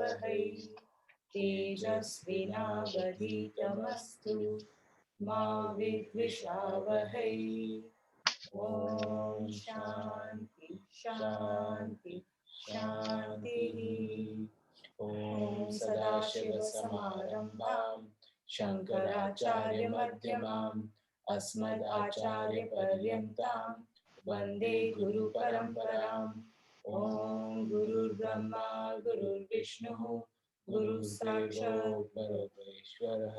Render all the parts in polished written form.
वहै तेजस्विनावधीतमस्तु मा विद्विषावहै। ओम शांति शांति शांतिः। ओम सदाशिवसमारम्भां शङ्कराचार्यमध्यमाम् अस्मदाचार्यपर्यन्तां वन्दे गुरुपरम्पराम्। ओम गुरुर्ब्रह्मा गुरुर्विष्णुः गुरुसाक्षात् परमेश्वरः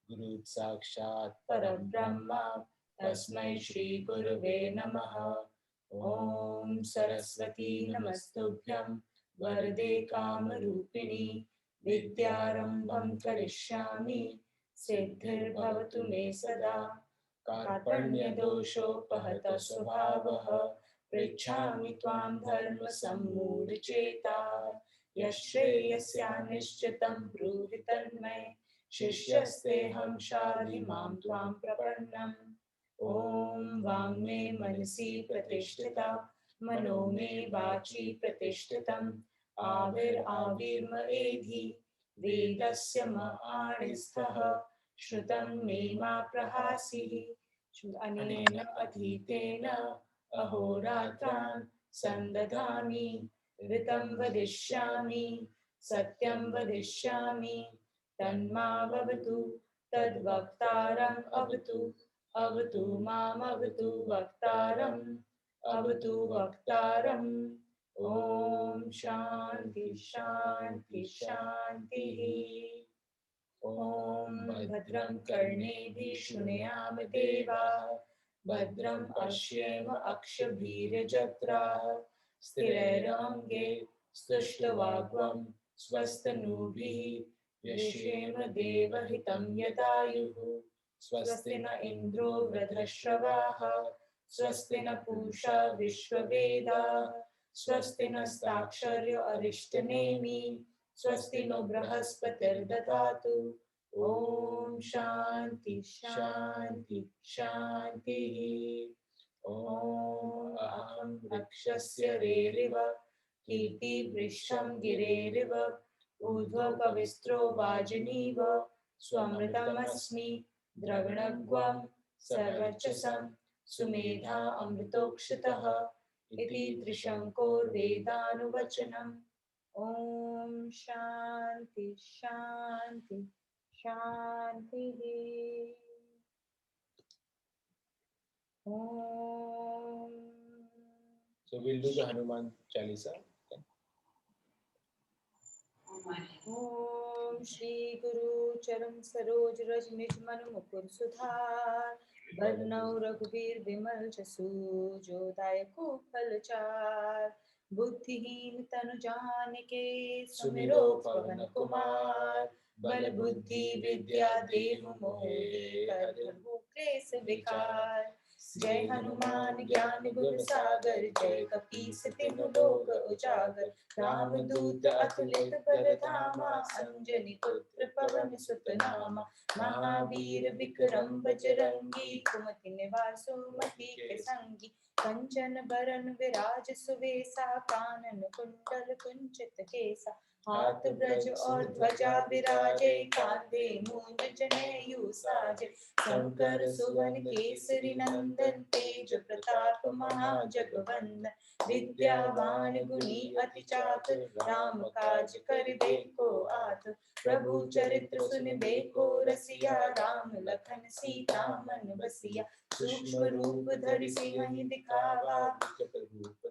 गुरुः साक्षात् परब्रह्म तस्मै श्री गुरुवे नमः। ओम सरस्वती नमस्तुभ्यं वरदे कामरूपिणी विद्यारम्भं करिष्यामि सिद्धिर्भवतु मे सदा। कार्पण्यदोषोपहतः स्वभावः पृच्छामि त्वां धर्मसम्मूढचेता। यश्रेयस्यानिश्चितं ब्रूहि तन्मे शिष्यस्तेऽहं शाधिमां त्वां प्रपन्नम्। ओम वाङ्मे मनसि प्रतिष्ठिता मनो मे वाचि प्रतिष्ठितम् आविर्आविर्म एधि वेदस्य महानिस्थः श्रुतं मे मा प्रहासिः। अनेन अधीतेन अहोरात्रान् सन्दधामि ऋतं वदिष्यामि सत्यं वदिष्यामि तन्मावतु तद्वक्तारम् अवतु अवतु माम् अवतु वक्तारम् अवतु वक्तारम्। ओम शांति शांति शांतिः। ओम भद्रं कर्णेभिः शृणुयाम देवाः भद्रं पश्येम अक्षभीर्यजत्राः स्थिरैरङ्गे स्तुष्टवाग्वं स्वस्तनूभिः व्यशेम देवहितं यदायुः। स्वस्ति न इंद्रो वृद्धश्रवाः स्वस्ति न पूषा विश्ववेदाः स्वस्ति नस्ताक्षर्यो अरिष्टनेमि स्वस्ति नो बृहस्पतिर्दधातु। ओम शांति शांति शांतिः। ओम अहं वृक्षस्य रेरिव कीर्तिवृक्षं गिरेरिव ऊर्ध्वकविस्त्रो वाजिनीव स्वमृतमस्मि द्रविणग्वं सर्वचसं सुमेधा अमृतोक्षितः इति त्रिशङ्कुर्वेदानुवचनम्। ओम शांति शांति शांतिः। ओम So we'll do the Hanuman Chalisa. ओम श्री गुरु चरण सरोज रज निज मन मुकुर सुधार बरनौ रघुवीर विमल जसु जो दायको फलचार। बुद्धिहीन तनु जानिके सुमिरो पवन कुमार बल बुद्धि विद्या देहु मोहे हरहु क्लेश विकार। जय हनुमान ज्ञान गुण सागर जय कपीस तिहुँ लोक उजागर रामदूत अतुलित बल धामा अंजनी पुत्र पवन सुत नामा। महावीर विक्रम बजरंगी कुमति निवासो मति के संगी। कंचन बरन विराज सुवेसा कानन कुंडल कुंचित केसा। हाथ ब्रज और ध्वजा विराजे कांधे मूंज जनेऊ साजे। शंकर सुवन केसरी नंदन तेज प्रताप महाजगवंदन। विद्यावान गुणी अति चातुर राम काज करिबे को आतुर। प्रभु चरित्र सुनिबे को रसिया राम लखन सीता मन बसिया। सूक्ष्म रूप धरि सिंहि दिखावा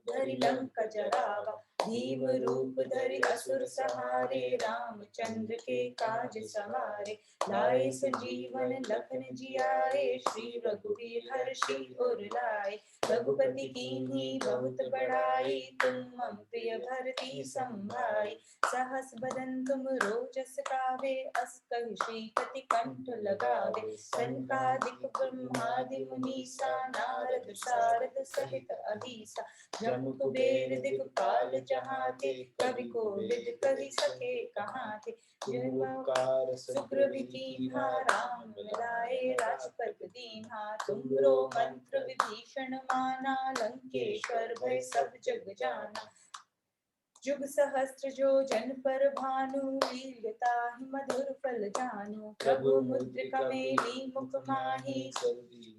धरि लंका जरावा। भीम रूप धरि असुर संहारे रामचंद्र के काज सवारे। लाए संजीवन लखन जियाए श्री रघुवीर हर्षि उर लाए। रघुपति कीन्ही बहुत बड़ाई तुम मम प्रिय भरती संभाई। सहस बदन तुम रोजस गावे अस कहि श्रीपति कंठ लगावे। सनकादिक ब्रह्मादि मुनीसा नारद सारद सहित अहिसा। जम कुबेर दिक्पाल जहाते कवि कोविद कहि सके कहाते। जिनकार सुग्रीव कीन्हा राम मिलाए राजपद दीन्हा। तुमरो मंत्र विभीषण माना लंकेश्वर भय सब जग जाना। जुग सहस्त्र जो जन पर भानु, लील्यता ही मधुर फल जानु। प्रभु मुद्रिका मेली मुख माही,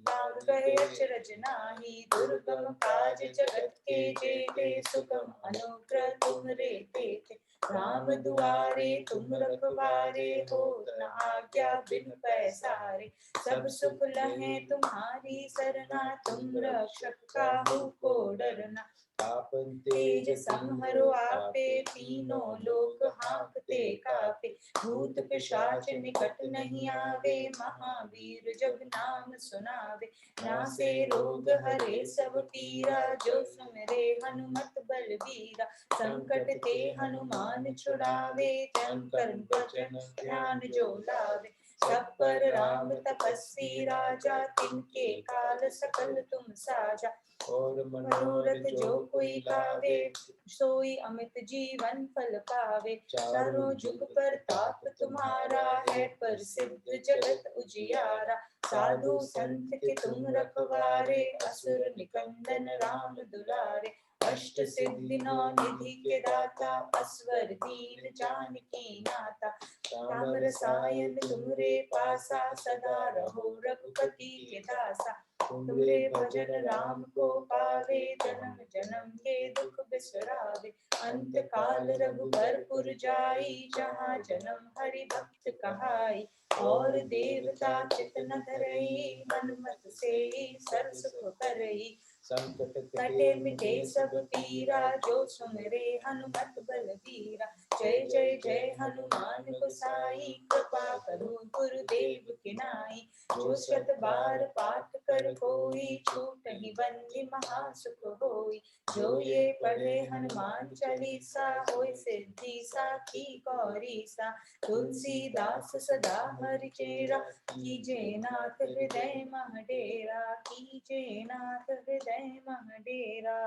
राम कहे अचरज नाही। दुर्गम काज जगत के जेते, सुगम अनुग्रह तुम्हरे तेते। राम दुआरे तुम रखवारे, हो न आज्ञा बिनु पैसारे। सब सुख लहे तुम्हारी सरना, तुम रक्षक काहू को डरना। आपन तेज संहरो आपे, तीनों लोक हाँकते कापे। भूत पिशाच निकट नहीं आवे, महावीर जब नाम सुनावे। नासे रोग हरे सब पीरा, जो सुमिरे हनुमत बलबीरा। संकट ते हनुमान छुड़ावे, जन करुण वचन ध्यान जो लावे। सब पर राम तपस्वी राजा, तिनके काल सकल तुम साजा। और मनोरथ जो कोई गावे, सोई अमित जीवन फल पावे। चारों जुग पर ताप तुम्हारा है, प्रसिद्ध जगत उजियारा। साधु संत के तुम रखवारे, असुर निकंदन राम दुलारे। अष्ट सिद्धि नौ निधि के दाता, असवर दीन जानकी नाथा। राम रसायन तुमरे पासा, सदा रहो रघुपति के दासा। तुमरे भजन राम को पावे, जन्म जन्म के दुख बिसरावे। अंत काल रघुबर पुर जाई, जहाँ जन्म हरि भक्त कहाई। और देवता चित न धरई, हनुमत से सर्व सुख करई। संकट कटे मिटे सब पीरा, जो सुमिरे हनुमत बलबीरा। जय जय जय हनुमान गोसाई, कृपा करो गुरुदेव की नाई। जो शत बार पाठ कर कोई, छूटहि बंदी महासुख होई। जो ये पढ़े हनुमान चालीसा, होय सिद्धि साखी गौरीसा। तुलसीदास सदा हरिचेरा, कीजे नाथ हृदय मह डेरा। कीजे नाथ हृदय मह डेरा।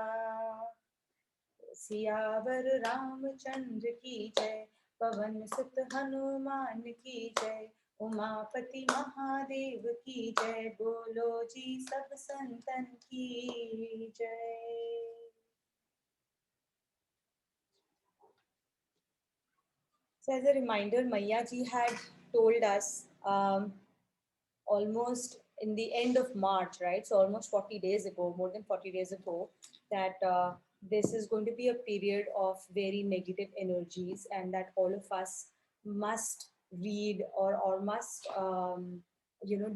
सियावर रामचंद्र की जय, पवन सुत हनुमान की जय। उमापति महादेव की जय, बोलो जी सब संतन की जय। So as a reminder, Maya ji had told us almost in the end of March, right? So almost 40 days ago, more than 40 days ago, that this is going to be a period of very negative energies, and that all of us must read or must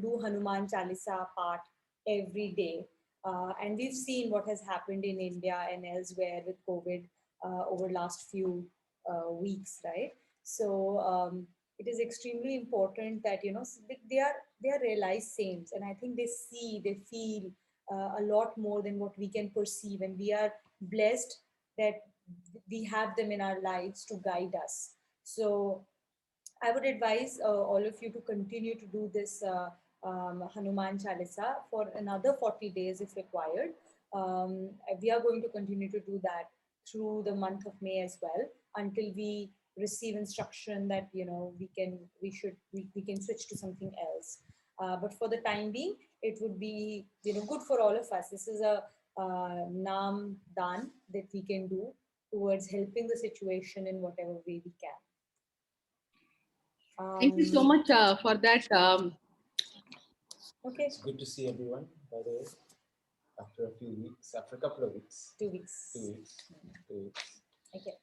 do Hanuman Chalisa part every day. And we've seen what has happened in India and elsewhere with COVID over last few weeks, right? So it is extremely important that they are realized saints, and I think they feel a lot more than what we can perceive, and we are blessed that we have them in our lives to guide us. So I would advise all of you to continue to do this Hanuman Chalisa for another 40 days if required. We are going to continue to do that through the month of May as well, until we receive instruction that we can switch to something else. But for the time being, it would be good for all of us. This is a Naam Dan that we can do towards helping the situation in whatever way we can. Thank you so much for that. Okay. It's good to see everyone, by the way, after a couple of weeks. 2 weeks. 2 weeks. 2 weeks. Okay.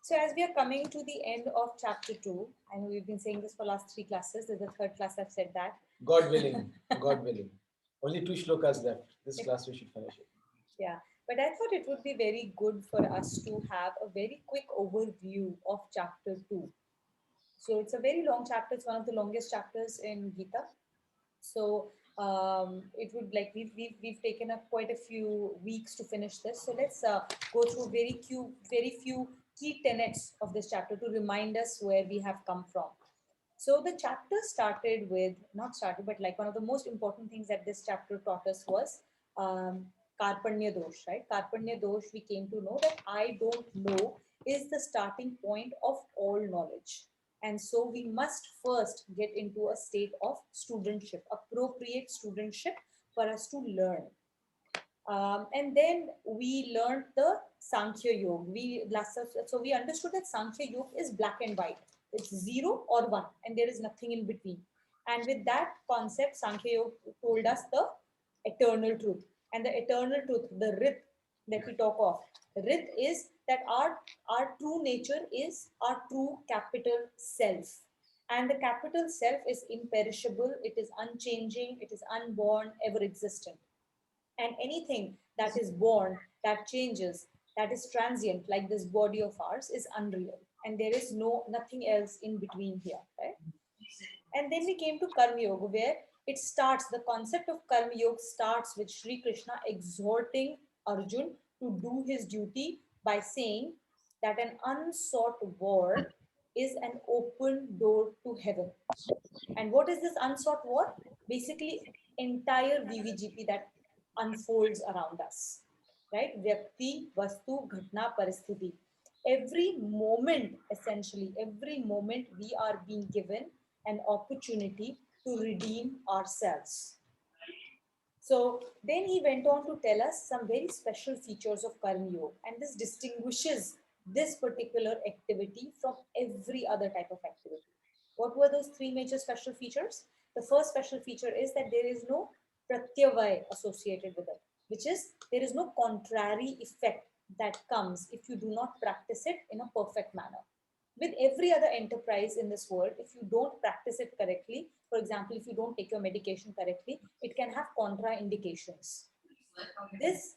So as we are coming to the end of chapter 2, I know we've been saying this for last 3 classes. This is the third class I've said that. God willing, God willing. Only 2 shlokas left. This class we should finish it. Yeah, but I thought it would be very good for us to have a very quick overview of chapter 2. So it's a very long chapter. It's one of the longest chapters in Gita. So it would like we've taken up quite a few weeks to finish this. So let's go through very few key tenets of this chapter to remind us where we have come from. So the chapter started with not started, but like one of the most important things that this chapter taught us was Karpanya dosh, right? Karpanya dosh, we came to know that I don't know is the starting point of all knowledge. And so we must first get into a state of studentship, appropriate studentship for us to learn. And then we learned the Sankhya Yoga. So we understood that Sankhya Yoga is black and white. It's 0 or 1, and there is nothing in between. And with that concept, Sankhya Yoga told us the eternal truth. And the eternal truth, the Rit that we talk of, Rit is that our true nature is our true capital self. And the capital self is imperishable, it is unchanging, it is unborn, ever existent. And anything that is born, that changes, that is transient, like this body of ours, is unreal. And there is nothing else in between here, right? And then we came to Karma Yoga, where it starts, the concept of Karma Yoga starts with Sri Krishna exhorting Arjun to do his duty by saying that an unsought war is an open door to heaven. And what is this unsought war? Basically, entire VVGP that unfolds around us, right? Vyakti, Vastu, Ghatna, Paristhiti. Every moment, essentially, every moment we are being given an opportunity to redeem ourselves. So then he went on to tell us some very special features of Karma Yoga, and this distinguishes this particular activity from every other type of activity. What were those three major special features? The first special feature is that there is no pratyavay associated with it, which is there is no contrary effect that comes if you do not practice it in a perfect manner. With every other enterprise in this world, if you don't practice it correctly, for example, if you don't take your medication correctly, it can have contraindications. This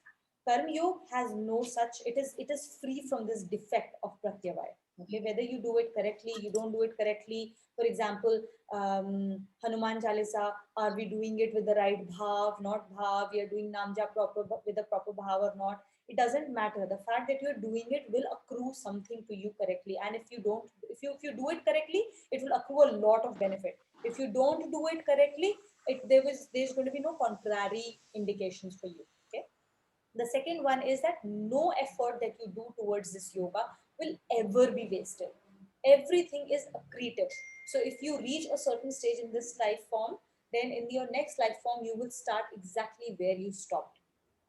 Karma Yoga has no such, it is free from this defect of pratyavay. Okay, whether you do it correctly, you don't do it correctly. For example, Hanuman Chalisa, are we doing it with the right bhav, not bhav? We are doing namja proper with the proper bhav or not? It doesn't matter. The fact that you're doing it will accrue something to you correctly. And if you don't, if you do it correctly, it will accrue a lot of benefit. If you don't do it correctly, there's going to be no contrary indications for you. Okay. The second one is that no effort that you do towards this yoga will ever be wasted. Everything is accretive. So if you reach a certain stage in this life form, then in your next life form, you will start exactly where you stopped.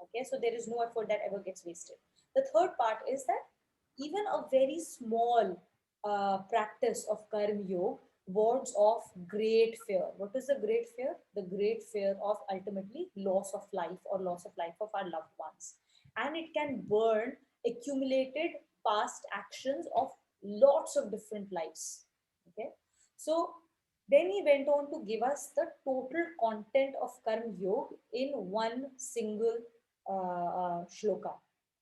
Okay, so there is no effort that ever gets wasted. The third part is that even a very small practice of karma yoga wards off great fear. What is the great fear? The great fear of ultimately loss of life or loss of life of our loved ones. And it can burn accumulated past actions of lots of different lives. Okay, so then he went on to give us the total content of Karma Yoga in one single shloka.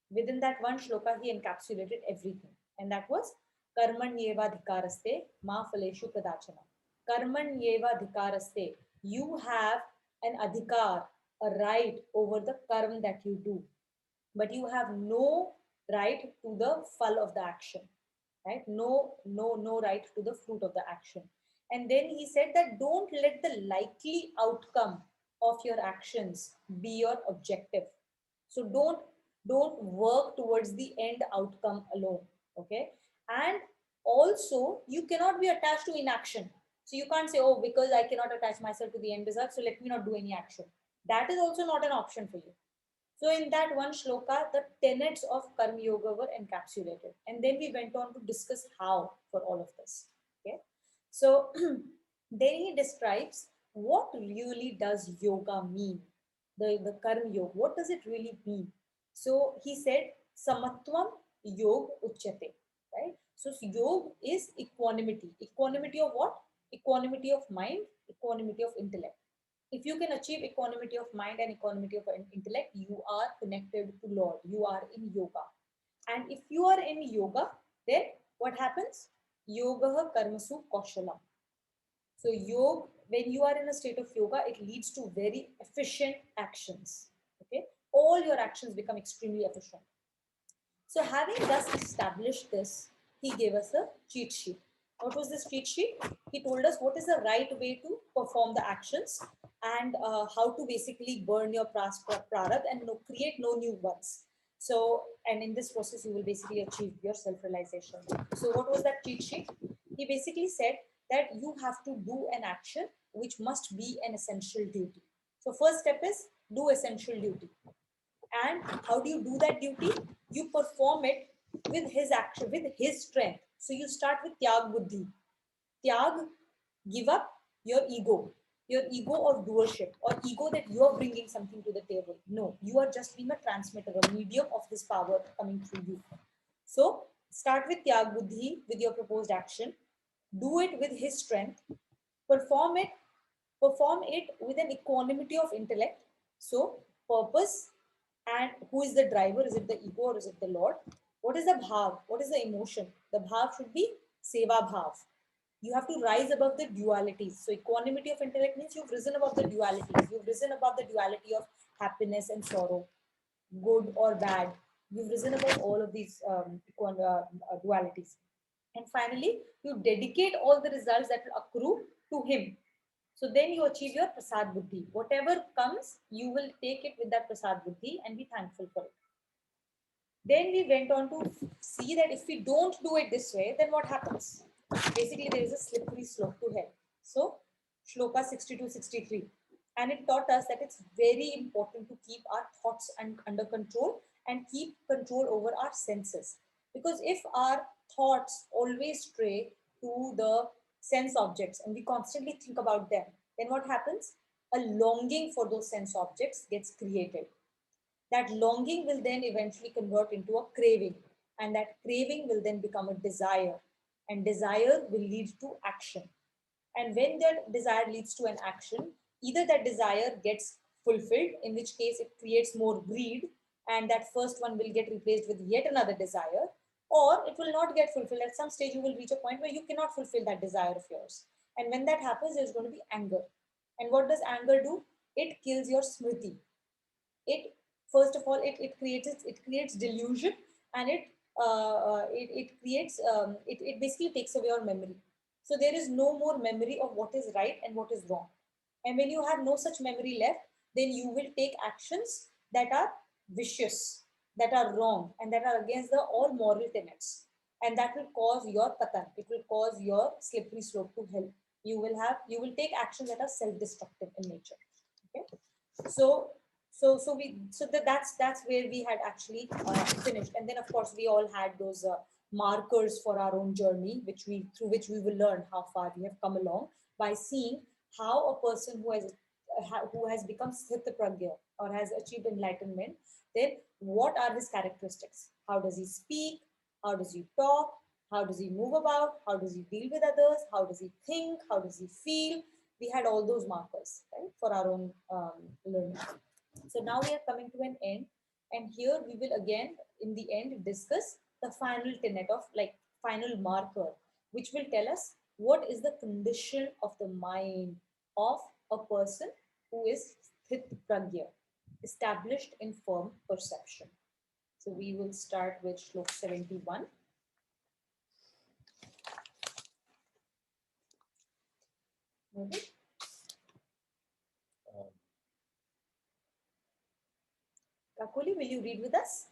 Within that one shloka, he encapsulated everything. And that was Karmanyeva dhikaraste ma phaleshu kadachana. Karmanyeva dhikaraste. You have an adhikar, a right over the karma that you do, but you have no right to the phal of the action, right? No right to the fruit of the action. And then he said that don't let the likely outcome of your actions be your objective. So don't work towards the end outcome alone. Okay. And also you cannot be attached to inaction. So you can't say, oh, because I cannot attach myself to the end result, so let me not do any action. That is also not an option for you. So in that one shloka, the tenets of Karma Yoga were encapsulated. And then we went on to discuss how for all of this. Okay. So then he describes what really does yoga mean, the Karma Yoga. What does it really mean? So he said, Samatvam Yog Uchyate, right? So yoga is equanimity. Equanimity of what? Equanimity of mind, equanimity of intellect. If you can achieve equanimity of mind and equanimity of intellect, you are connected to Lord. You are in yoga. And if you are in yoga, then what happens? Yoga karmasu kaushalam. So yoga, when you are in a state of yoga, it leads to very efficient actions. Okay, all your actions become extremely efficient. So having thus established this, he gave us a cheat sheet. What was this cheat sheet? He told us what is the right way to perform the actions and how to basically burn your product and create no new ones. So, and in this process, you will basically achieve your self-realization. So what was that cheat sheet? He basically said that you have to do an action which must be an essential duty. So first step is do essential duty. And how do you do that duty? you perform it with his action, with his strength. So you start with tyag buddhi. Tyag, give up your ego of doership or ego that you are bringing something to the table. No, you are just being a transmitter, a medium of this power coming through you. So start with tyag buddhi, with your proposed action. Do it with his strength. Perform it. Perform it with an equanimity of intellect. So purpose and who is the driver? Is it the ego or is it the Lord? What is the bhav? What is the emotion? The bhav should be seva bhav. You have to rise above the dualities. So equanimity of intellect means you've risen above the dualities. You've risen above the duality of happiness and sorrow, good or bad. You've risen above all of these dualities. And finally, you dedicate all the results that will accrue to him. So then you achieve your prasad buddhi. Whatever comes, you will take it with that prasad buddhi and be thankful for it. Then we went on to see that if we don't do it this way, then what happens? Basically, there is a slippery slope to hell. So, Shloka 62-63. And it taught us that it's very important to keep our thoughts under control and keep control over our senses. Because if our thoughts always stray to the sense objects and we constantly think about them, then what happens? A longing for those sense objects gets created. That longing will then eventually convert into a craving, and that craving will then become a desire, and desire will lead to action. And when that desire leads to an action, either that desire gets fulfilled, in which case it creates more greed, and that first one will get replaced with yet another desire, or it will not get fulfilled. At some stage, you will reach a point where you cannot fulfill that desire of yours. And when that happens, there's going to be anger. And what does anger do? It kills your smriti. It first of all it creates delusion, and it basically takes away your memory. So there is no more memory of what is right and what is wrong. And when you have no such memory left, then you will take actions that are vicious, that are wrong, and that are against the all moral tenets. And that will cause your patan. It will cause your slippery slope to hell. You will take actions that are self-destructive in nature. Okay. So that's where we had actually finished. And then of course we all had those markers for our own journey, through which we will learn how far we have come along by seeing how a person who has become sthita pragya or has achieved enlightenment, then what are his characteristics? How does he speak? How does he talk? How does he move about? How does he deal with others? How does he think? How does he feel? We had all those markers, right, for our own learning. So now we are coming to an end, and here we will again in the end discuss the final tenet of, like, final marker, which will tell us what is the condition of the mind of a person who is sthit pragya, established in firm perception. So we will start with Shlok 71. Maybe? Kakuli, will you read with us?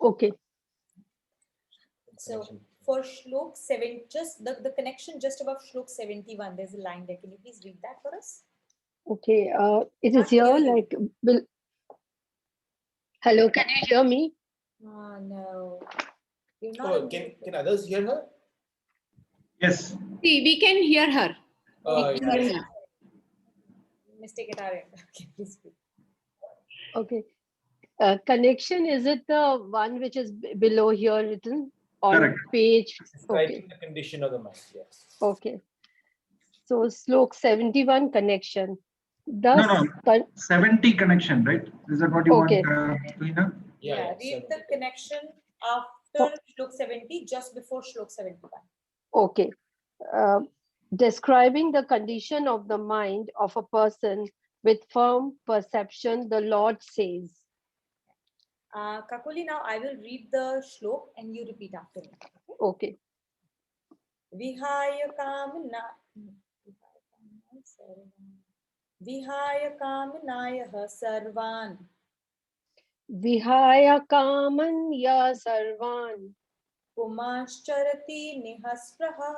Okay. So for Shlok 7, just the connection just above Shlok 71, there's a line there. Can you please read that for us? Okay. It Can't is here hear you. like. Hello, can you hear me? No. You're not Oh, can others hear her? Yes. See, we can hear her. Oh, We can hear yeah. her. mistake at our end. Okay, please speak. Okay. Connection, is it the one which is below here written on Correct. page? Describing Okay. the condition of the mind. Yes. Okay. So Shlok 71, connection. No, Thus, no. 70 connection, right? Is that what you Okay. want, Tuhina? Yeah, read 70. the connection after Shlok 70, just before Shlok 71. Okay. Describing the condition of the mind of a person with firm perception, the Lord says. Kakuli, now I will read the Shlok and you repeat after me. Okay. Vihaya kamana Vihaya kamanayah sarvan Vihaya kaman ya sarvan pumascharati nihaspraha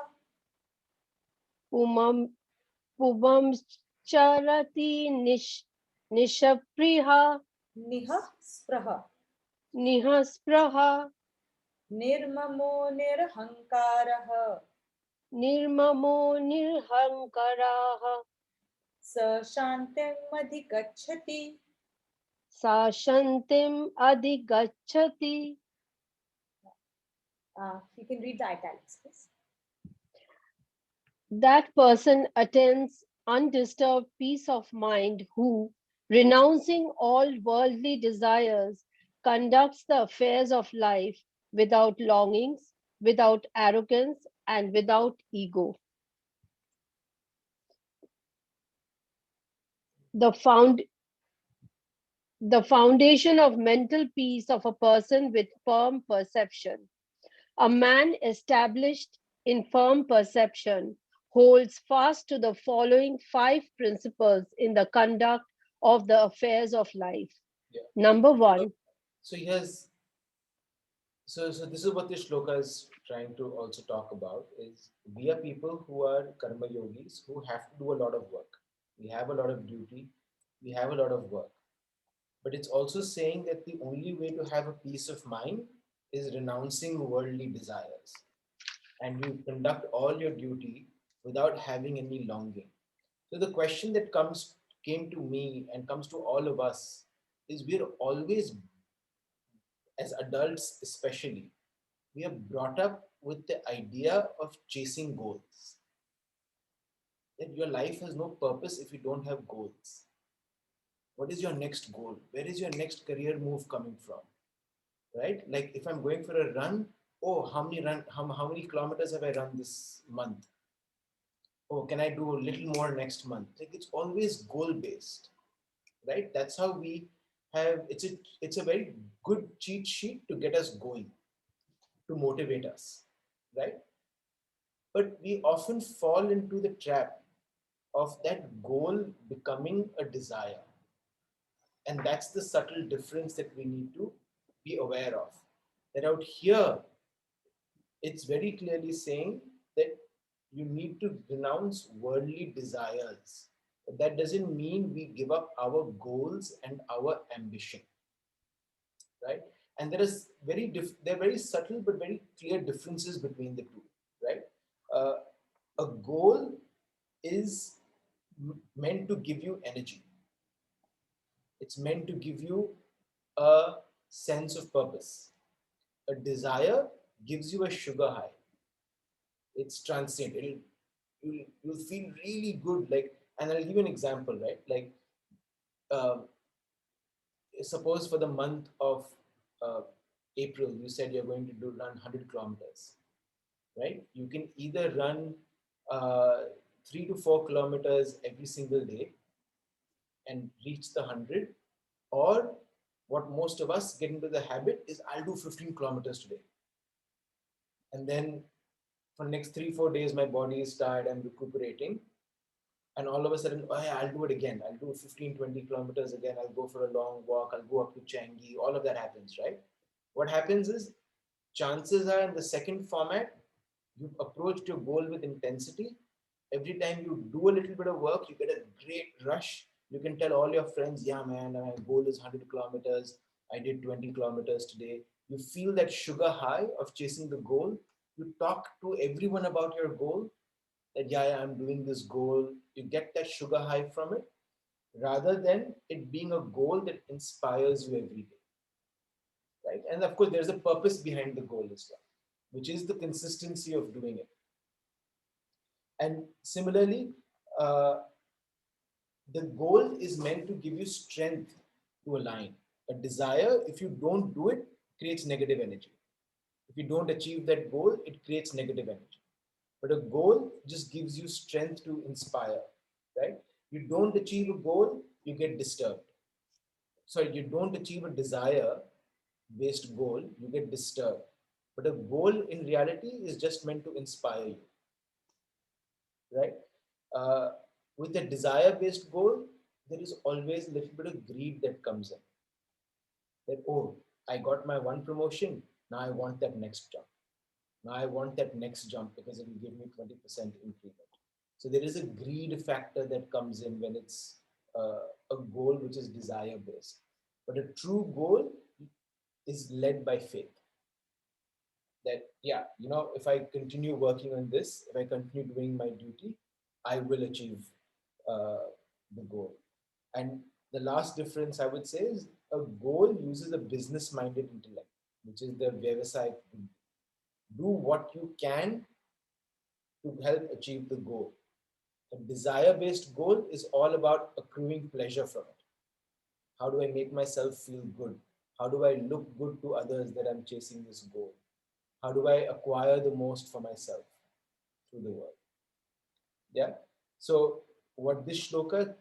pumam charati nishapriha nihaspraha. Nihaspraha, Nirmamo nirhankarah. Nirmamo Nirhankaraha, Sa shantim adhigacchati. Sa Shantim Adhigachati. You can read the italics, please. That person attains undisturbed peace of mind who, renouncing all worldly desires, conducts the affairs of life without longings, without arrogance, and without ego. The, found, the foundation of mental peace of a person with firm perception. A man established in firm perception holds fast to the following 5 principles in the conduct of the affairs of life. Yeah. Number 1, So so this is what this shloka is trying to also talk about is we are people who are karma yogis who have to do a lot of work. We have a lot of duty. We have a lot of work. But it's also saying that the only way to have a peace of mind is renouncing worldly desires. And you conduct all your duty without having any longing. So the question that came to me and comes to all of us is we're always, as adults especially, we are brought up with the idea of chasing goals. That your life has no purpose if you don't have goals. What is your next goal? Where is your next career move coming from? Right? Like if I'm going for a run, oh, how many kilometers have I run this month? Oh, can I do a little more next month? Like it's always goal based, right? That's how we have. It's a very good cheat sheet to get us going, to motivate us, right? But we often fall into the trap of that goal becoming a desire. And that's the subtle difference that we need to be aware of. That out here, it's very clearly saying that you need to renounce worldly desires. But that doesn't mean we give up our goals and our ambition, right? And there are very subtle but very clear differences between the two, right? Uh, a goal is meant to give you energy. It's meant to give you a sense of purpose. A desire gives you a sugar high. It's transient. You'll feel really good. Like, and I'll give you an example, right? Like, um, suppose for the month of uh, April, you said you're going to run 100 kilometers, right? You can either run 3 to 4 kilometers every single day and reach the 100, or what most of us get into the habit is I'll do 15 kilometers today. And then for next 3-4 days, my body is tired, I'm recuperating. And all of a sudden, oh yeah, I'll do it again. I'll do 15-20 kilometers again. I'll go for a long walk. I'll go up to Changi. All of that happens, right? What happens is, chances are in the second format, you've approached your goal with intensity. Every time you do a little bit of work, you get a great rush. You can tell all your friends, yeah, man, my goal is 100 kilometers. I did 20 kilometers today. You feel that sugar high of chasing the goal. You talk to everyone about your goal, that, yeah, I'm doing this goal. You get that sugar high from it rather than it being a goal that inspires you every day, right? And of course, there's a purpose behind the goal as well, which is the consistency of doing it. And similarly, uh, the goal is meant to give you strength to align. A desire, if you don't do it, creates negative energy. If you don't achieve that goal, it creates negative energy. But a goal just gives you strength to inspire, right? You don't achieve a goal, you get disturbed. Sorry, you don't achieve a desire based goal, you get disturbed. But a goal in reality is just meant to inspire you, right? Uh, with a desire based goal, there is always a little bit of greed that comes in. That, oh, I got my one promotion, now I want that next jump. Now I want that next jump because it will give me 20% increment. So there is a greed factor that comes in when it's a goal which is desire based. But a true goal is led by faith. That, yeah, if I continue working on this, if I continue doing my duty, I will achieve the goal. And the last difference I would say is a goal uses a business-minded intellect, which is the Vyavasayak. Do what you can to help achieve the goal. A desire-based goal is all about accruing pleasure from it. How do I make myself feel good? How do I look good to others that I'm chasing this goal? How do I acquire the most for myself through the world? Yeah. So what this shloka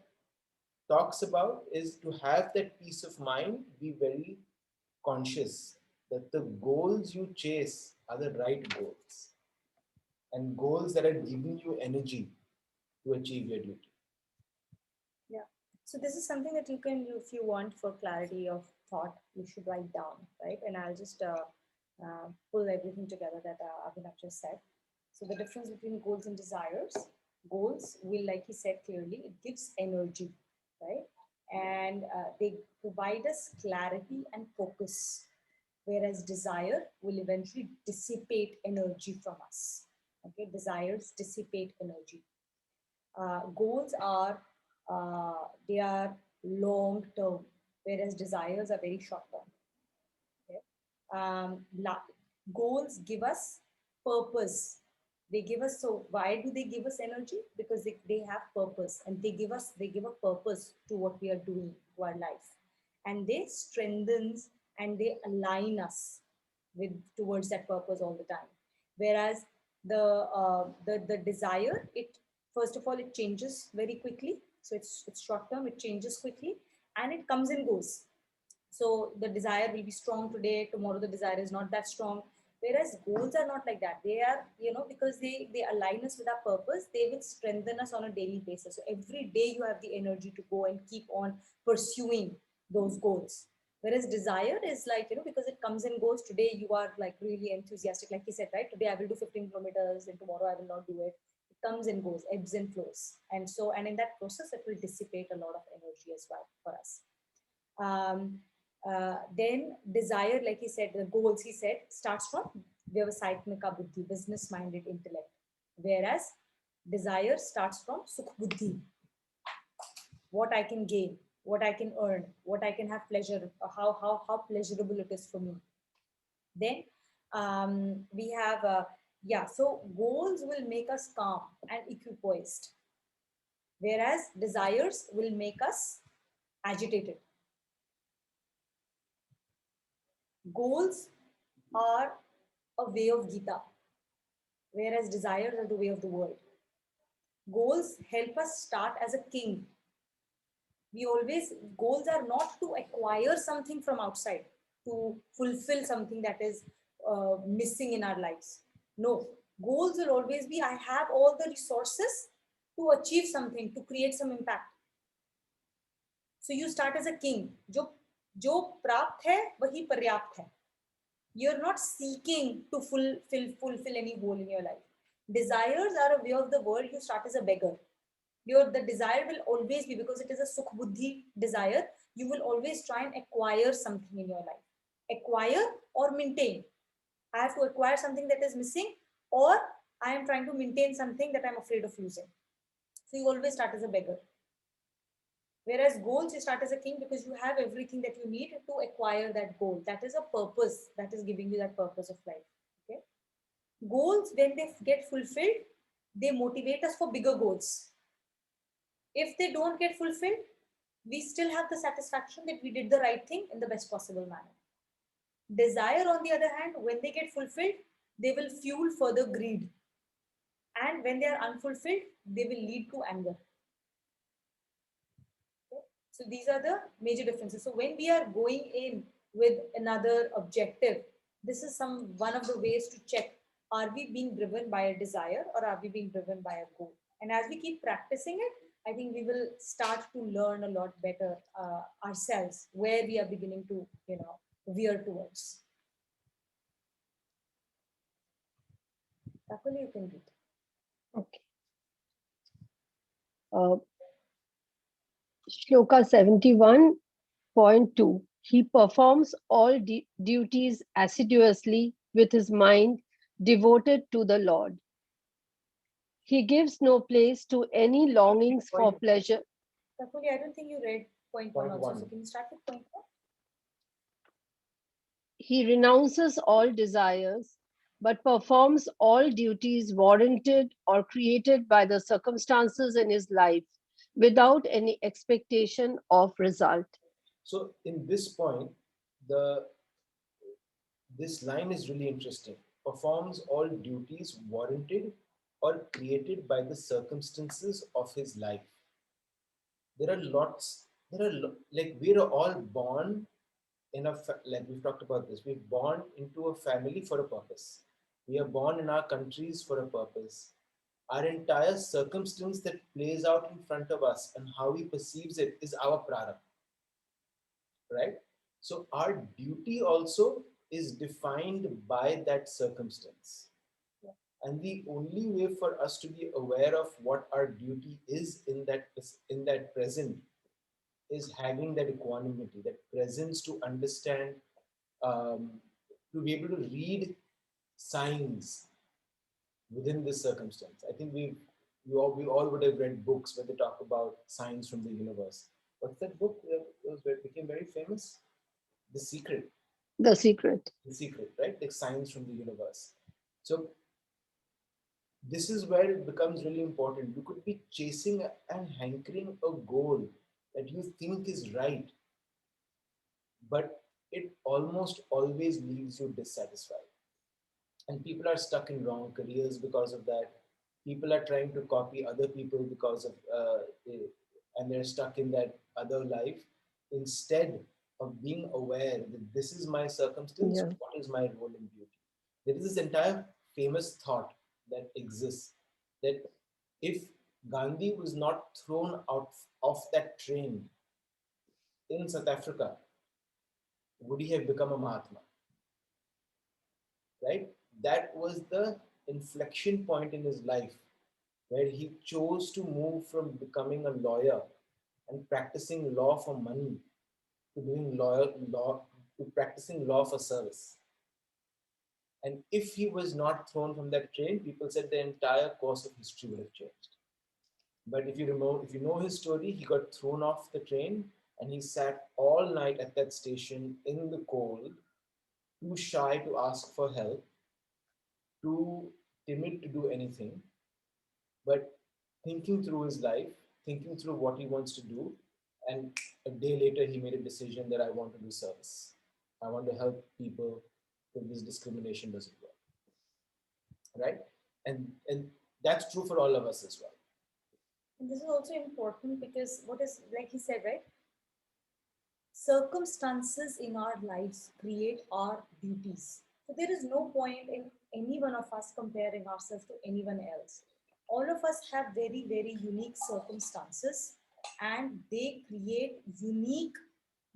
talks about is to have that peace of mind, be very conscious that the goals you chase are the right goals and goals that are giving you energy to achieve your duty. Yeah. So this is something that you can, if you want for clarity of thought, you should write down, right? And I'll just pull everything together that Abhinav just said. So the difference between goals and desires, goals will, like he said clearly, it gives energy, right? And they provide us clarity and focus, whereas desire will eventually dissipate energy from us. Okay, desires dissipate energy. Goals are they are long term, whereas desires are very short term. Okay? Goals give us purpose. They give us, so why do they give us energy? Because they have purpose, and they give a purpose to what we are doing, to our life, and they strengthens and they align us with towards that purpose all the time. Whereas the desire, it first of all it changes very quickly, so it's short term, it changes quickly, and it comes and goes. So the desire will be strong today, tomorrow the desire is not that strong. Whereas goals are not like that. They are, because they align us with our purpose, they will strengthen us on a daily basis. So every day you have the energy to go and keep on pursuing those goals. Whereas desire is like, because it comes and goes. Today you are like really enthusiastic, like he said, right? Today I will do 15 kilometers and tomorrow I will not do it. It comes and goes, ebbs and flows. And in that process, it will dissipate a lot of energy as well for us. Then desire, like he said, the goals, he said, starts from Vyavasayatmika Buddhi, business-minded intellect. Whereas desire starts from Sukh Buddhi, what I can gain, what I can earn, what I can have pleasure, how pleasurable it is for me. Then we have, so goals will make us calm and equipoised, whereas desires will make us agitated. Goals are a way of Gita, whereas desires are the way of the world. Goals help us start as a king. Goals are not to acquire something from outside, to fulfill something that is missing in our lives. No, goals will always be, I have all the resources to achieve something, to create some impact. So you start as a king. जो प्राप्त है वही पर्याप्त है. You're not seeking to fulfill any goal in your life. Desires are a way of the world. You start as a beggar. The desire will always be, because it is a Sukh Buddhi desire, you will always try and acquire something in your life. Acquire or maintain. I have to acquire something that is missing, or I am trying to maintain something that I'm afraid of losing. So you always start as a beggar. Whereas goals, you start as a king because you have everything that you need to acquire that goal. That is a purpose that is giving you that purpose of life. Okay. Goals, when they get fulfilled, they motivate us for bigger goals. If they don't get fulfilled, we still have the satisfaction that we did the right thing in the best possible manner. Desire, on the other hand, when they get fulfilled, they will fuel further greed. And when they are unfulfilled, they will lead to anger. So these are the major differences. So when we are going in with another objective, this is one of the ways to check, are we being driven by a desire or are we being driven by a goal? And as we keep practicing it, I think we will start to learn a lot better ourselves where we are beginning to, veer towards. Rakuli, you can read. Okay. Shloka 71.2. He performs all duties assiduously with his mind devoted to the Lord. He gives no place to any longings for Point, pleasure. Kakuli, I don't think you read point one point also. one. So can you start with point one? He renounces all desires, but performs all duties warranted or created by the circumstances in his life without any expectation of result. So in this point, the this line is really interesting. Performs all duties warranted or created by the circumstances of his life. There are lots. Like we are all born in like we've talked about this. We're born into a family for a purpose. We are born in our countries for a purpose. Our entire circumstance that plays out in front of us and how he perceives it is our prarabdha, right? So our duty also is defined by that circumstance. And the only way for us to be aware of what our duty is in that present is having that equanimity, that presence to understand, um, to be able to read signs within this circumstance. I think we all would have read books where they talk about signs from the universe. What's that book that became very famous? The Secret. The Secret. The Secret, right? Like signs from the universe. So this is where it becomes really important. You could be chasing and hankering a goal that you think is right, but it almost always leaves you dissatisfied. And people are stuck in wrong careers because of that. People are trying to copy other people because of, and they're stuck in that other life instead of being aware that this is my circumstance, Yeah. what is my role in beauty. There is this entire famous thought that exists that if Gandhi was not thrown out off that train in South Africa, would he have become a Mahatma? Right? That was the inflection point in his life where he chose to move from becoming a lawyer and practicing law for money to doing law to practicing law for service. And if he was not thrown from that train, people said the entire course of history would have changed. But if you know his story, he got thrown off the train and he sat all night at that station in the cold, too shy to ask for help, too timid to do anything, but thinking through his life, thinking through what he wants to do, and a day later he made a decision that I want to do service. I want to help people if this discrimination doesn't work, right? And that's true for all of us as well. And this is also important because what is, like he said, right? Circumstances in our lives create our duties. So there is no point in any one of us comparing ourselves to anyone else. All of us have very, very unique circumstances and they create unique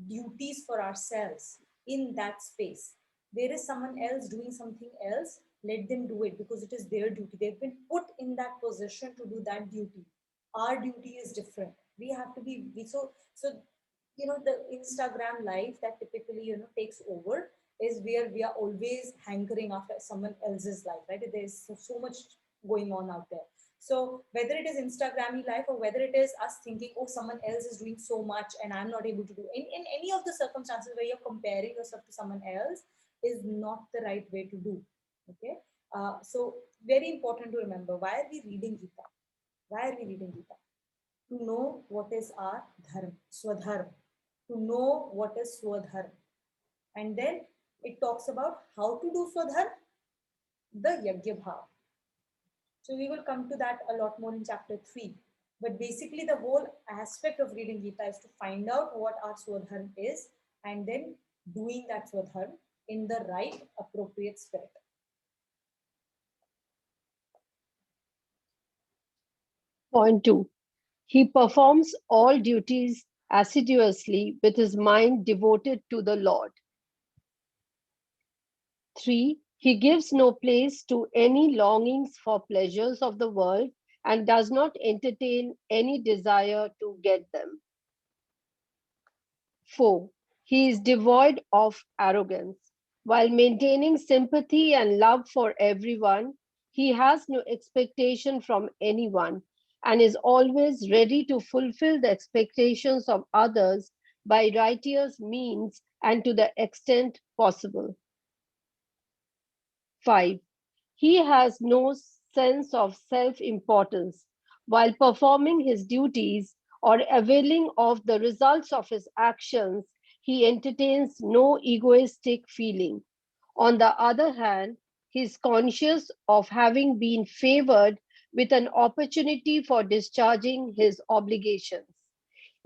duties for ourselves in that space. There is someone else doing something else, let them do it because it is their duty. They've been put in that position to do that duty. Our duty is different. We have to be so the Instagram life that typically takes over is where we are always hankering after someone else's life, right? There's so much going on out there. So whether it is Instagrammy life or whether it is us thinking, oh, someone else is doing so much and I'm not able to do in any of the circumstances where you're comparing yourself to someone else is not the right way to do. Okay. So very important to remember, why are we reading Gita? Why are we reading Gita? To know what is our dharma, swadharma, to know what is swadharma. And then it talks about how to do swadharma, the yajna bhav. So we will come to that a lot more in chapter 3. But basically the whole aspect of reading Gita is to find out what our swadharma is and then doing that swadharma in the right appropriate spirit. Point 2. He performs all duties assiduously with his mind devoted to the Lord. 3. He gives no place to any longings for pleasures of the world and does not entertain any desire to get them. 4. He is devoid of arrogance. While maintaining sympathy and love for everyone, he has no expectation from anyone and is always ready to fulfill the expectations of others by righteous means and to the extent possible. 5. He has no sense of self importance. While performing his duties or availing of the results of his actions, he entertains no egoistic feeling. On the other hand, he is conscious of having been favored with an opportunity for discharging his obligations.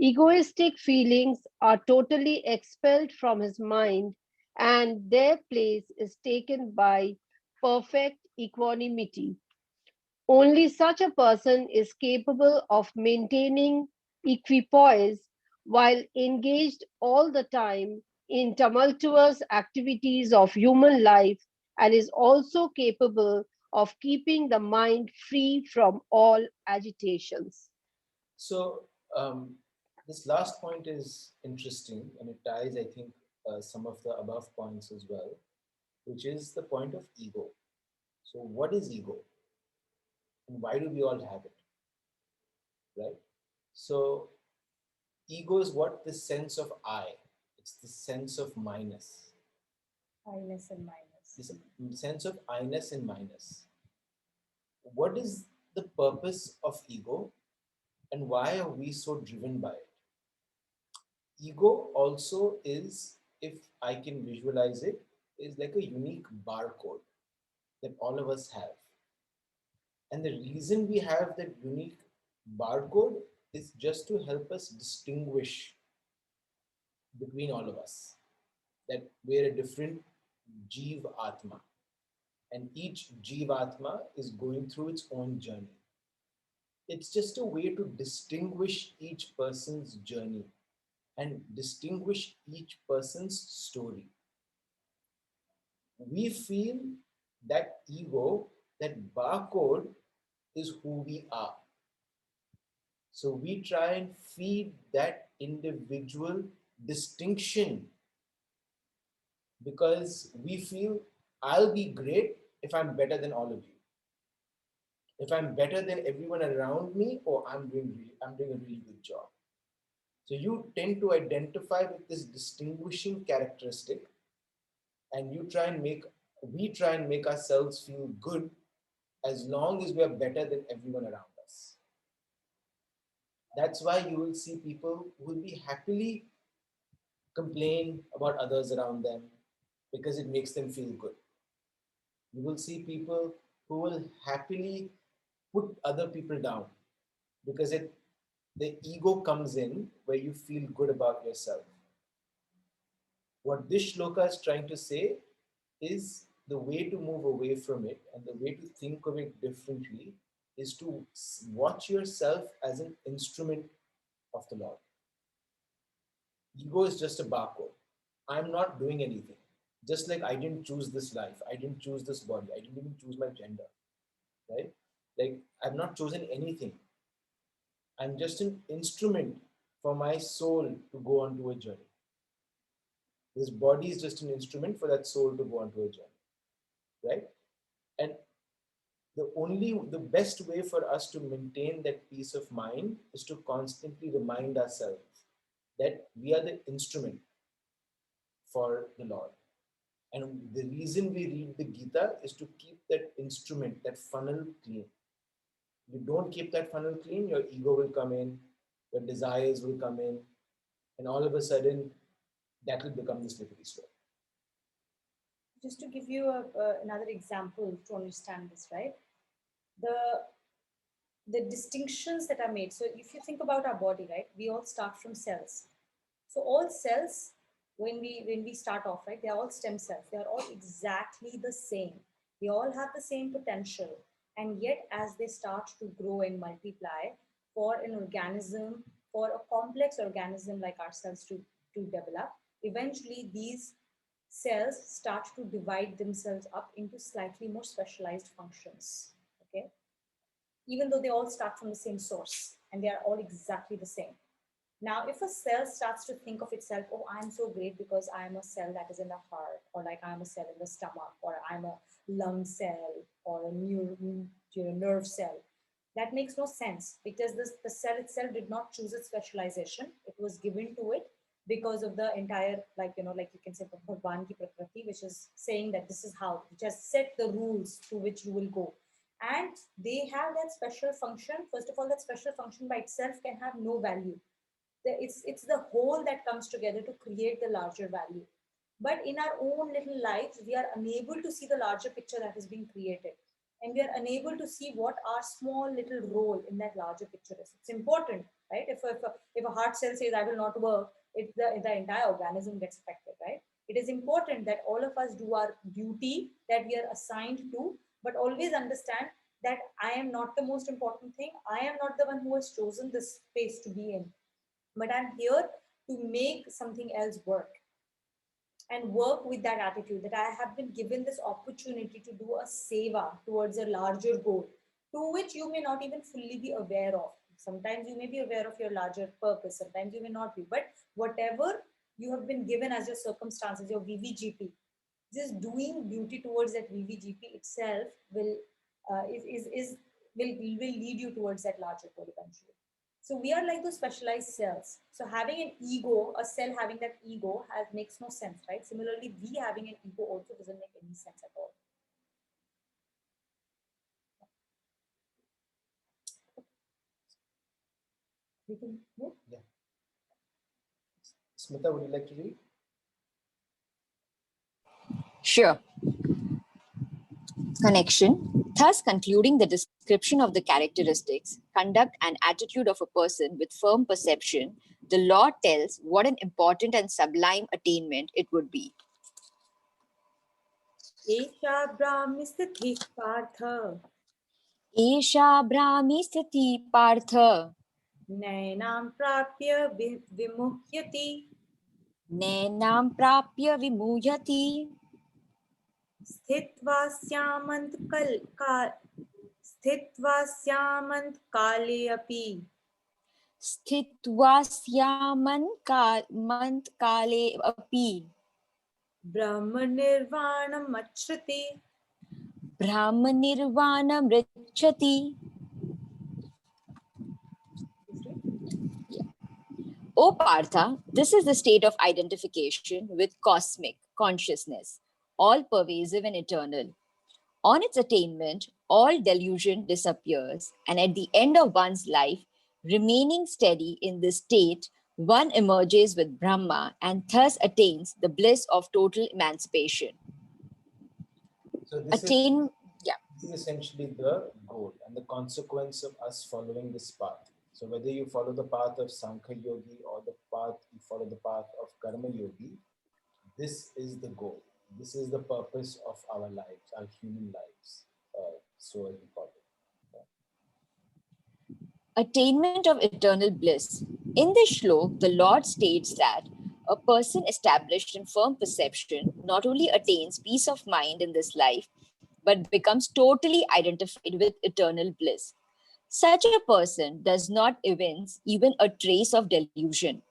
Egoistic feelings are totally expelled from his mind, and their place is taken by perfect equanimity. Only such a person is capable of maintaining equipoise while engaged all the time in tumultuous activities of human life and is also capable of keeping the mind free from all agitations. So this last point is interesting, and it ties, I think, some of the above points as well, which is the point of ego. So, what is ego, and why do we all have it, right? So, ego is what? The sense of I. It's the sense of minus. Minus and minus. This sense of I-ness and minus. What is the purpose of ego, and why are we so driven by it? Ego also is, if I can visualize it, is like a unique barcode that all of us have. And the reason we have that unique barcode is just to help us distinguish between all of us, that we're a different Jeev Atma. And each Jeev Atma is going through its own journey. It's just a way to distinguish each person's journey and distinguish each person's story. We feel that ego, that barcode, is who we are. So we try and feed that individual distinction because we feel I'll be great if I'm better than all of you. If I'm better than everyone around me, or I'm doing a really good job. So you tend to identify with this distinguishing characteristic, and we try and make ourselves feel good as long as we are better than everyone around us. That's why you will see people who will be happily complain about others around them because it makes them feel good. You will see people who will happily put other people down because the ego comes in where you feel good about yourself. What this shloka is trying to say is the way to move away from it and the way to think of it differently is to watch yourself as an instrument of the Lord. Ego is just a barcode. I'm not doing anything. Just like I didn't choose this life, I didn't choose this body, I didn't even choose my gender, right? Like I've not chosen anything. I'm just an instrument for my soul to go onto a journey. This body is just an instrument for that soul to go onto a journey, right? And the best way for us to maintain that peace of mind is to constantly remind ourselves that we are the instrument for the Lord. And the reason we read the Gita is to keep that instrument, that funnel clean. You don't keep that funnel clean, your ego will come in, your desires will come in, and all of a sudden that will become the slippery slope. Just to give you another example to understand this, right? The the distinctions that are made. So if you think about our body, right, we all start from cells. So all cells, when we start off, right, they're all stem cells. They are all exactly the same. They all have the same potential. And yet, as they start to grow and multiply, for an organism, for a complex organism like ourselves to develop, eventually these cells start to divide themselves up into slightly more specialized functions. Okay, even though they all start from the same source and they are all exactly the same. Now, if a cell starts to think of itself, oh, I'm so great because I'm a cell that is in the heart, or like I'm a cell in the stomach, or I'm a lung cell, or a nerve cell, that makes no sense because the cell itself did not choose its specialization. It was given to it because of the entire, like, like you can say, Bhagwan ki Prakriti, which is saying that this is how, which has set the rules to which you will go. And they have that special function. First of all, that special function by itself can have no value. It's the whole that comes together to create the larger value. But in our own little lives, we are unable to see the larger picture that is being created, and we are unable to see what our small little role in that larger picture is. It's important, right? If a heart cell says I will not work, the entire organism gets affected, right? It is important that all of us do our duty that we are assigned to, but always understand that I am not the most important thing. I am not the one who has chosen this space to be in, but I'm here to make something else work, and work with that attitude that I have been given this opportunity to do a seva towards a larger goal, to which you may not even fully be aware of. Sometimes you may be aware of your larger purpose, sometimes you may not be, but whatever you have been given as your circumstances, your VVGP, just doing duty towards that VVGP itself will will lead you towards that larger goal eventually. So we are like those specialized cells. So having an ego, a cell having that ego makes no sense, right? Similarly, we having an ego also doesn't make any sense at all. We can move. Yeah. Smita, would you like to read? Sure. Connection. Thus, concluding the description of the characteristics, conduct, and attitude of a person with firm perception, the Lord tells what an important and sublime attainment it would be. Esha Brahmi Sthiti Partha Esha Brahmi Sthiti Partha Nainam Prapya Vimuhyati Nainam Prapya Vimuyati Sthitva Syamant Sthitva Syamant Kale Api Sthitva Mant Kale Api Brahma Nirvanam Achriti. Brahma Nirvana Mrichati. O Partha, this is the state of identification with cosmic consciousness, all pervasive and eternal. On its attainment, all delusion disappears, and at the end of one's life, remaining steady in this state, one emerges with Brahma and thus attains the bliss of total emancipation. So this Attain, this is essentially the goal and the consequence of us following this path. So whether you follow the path of Sankhya Yogi or you follow the path of Karma Yogi, this is the goal. This is the purpose of our lives, our human lives. So as we call it. attainment of eternal bliss. In this shlok, the Lord states that a person established in firm perception not only attains peace of mind in this life, but becomes totally identified with eternal bliss. Such a person does not evince even a trace of delusion.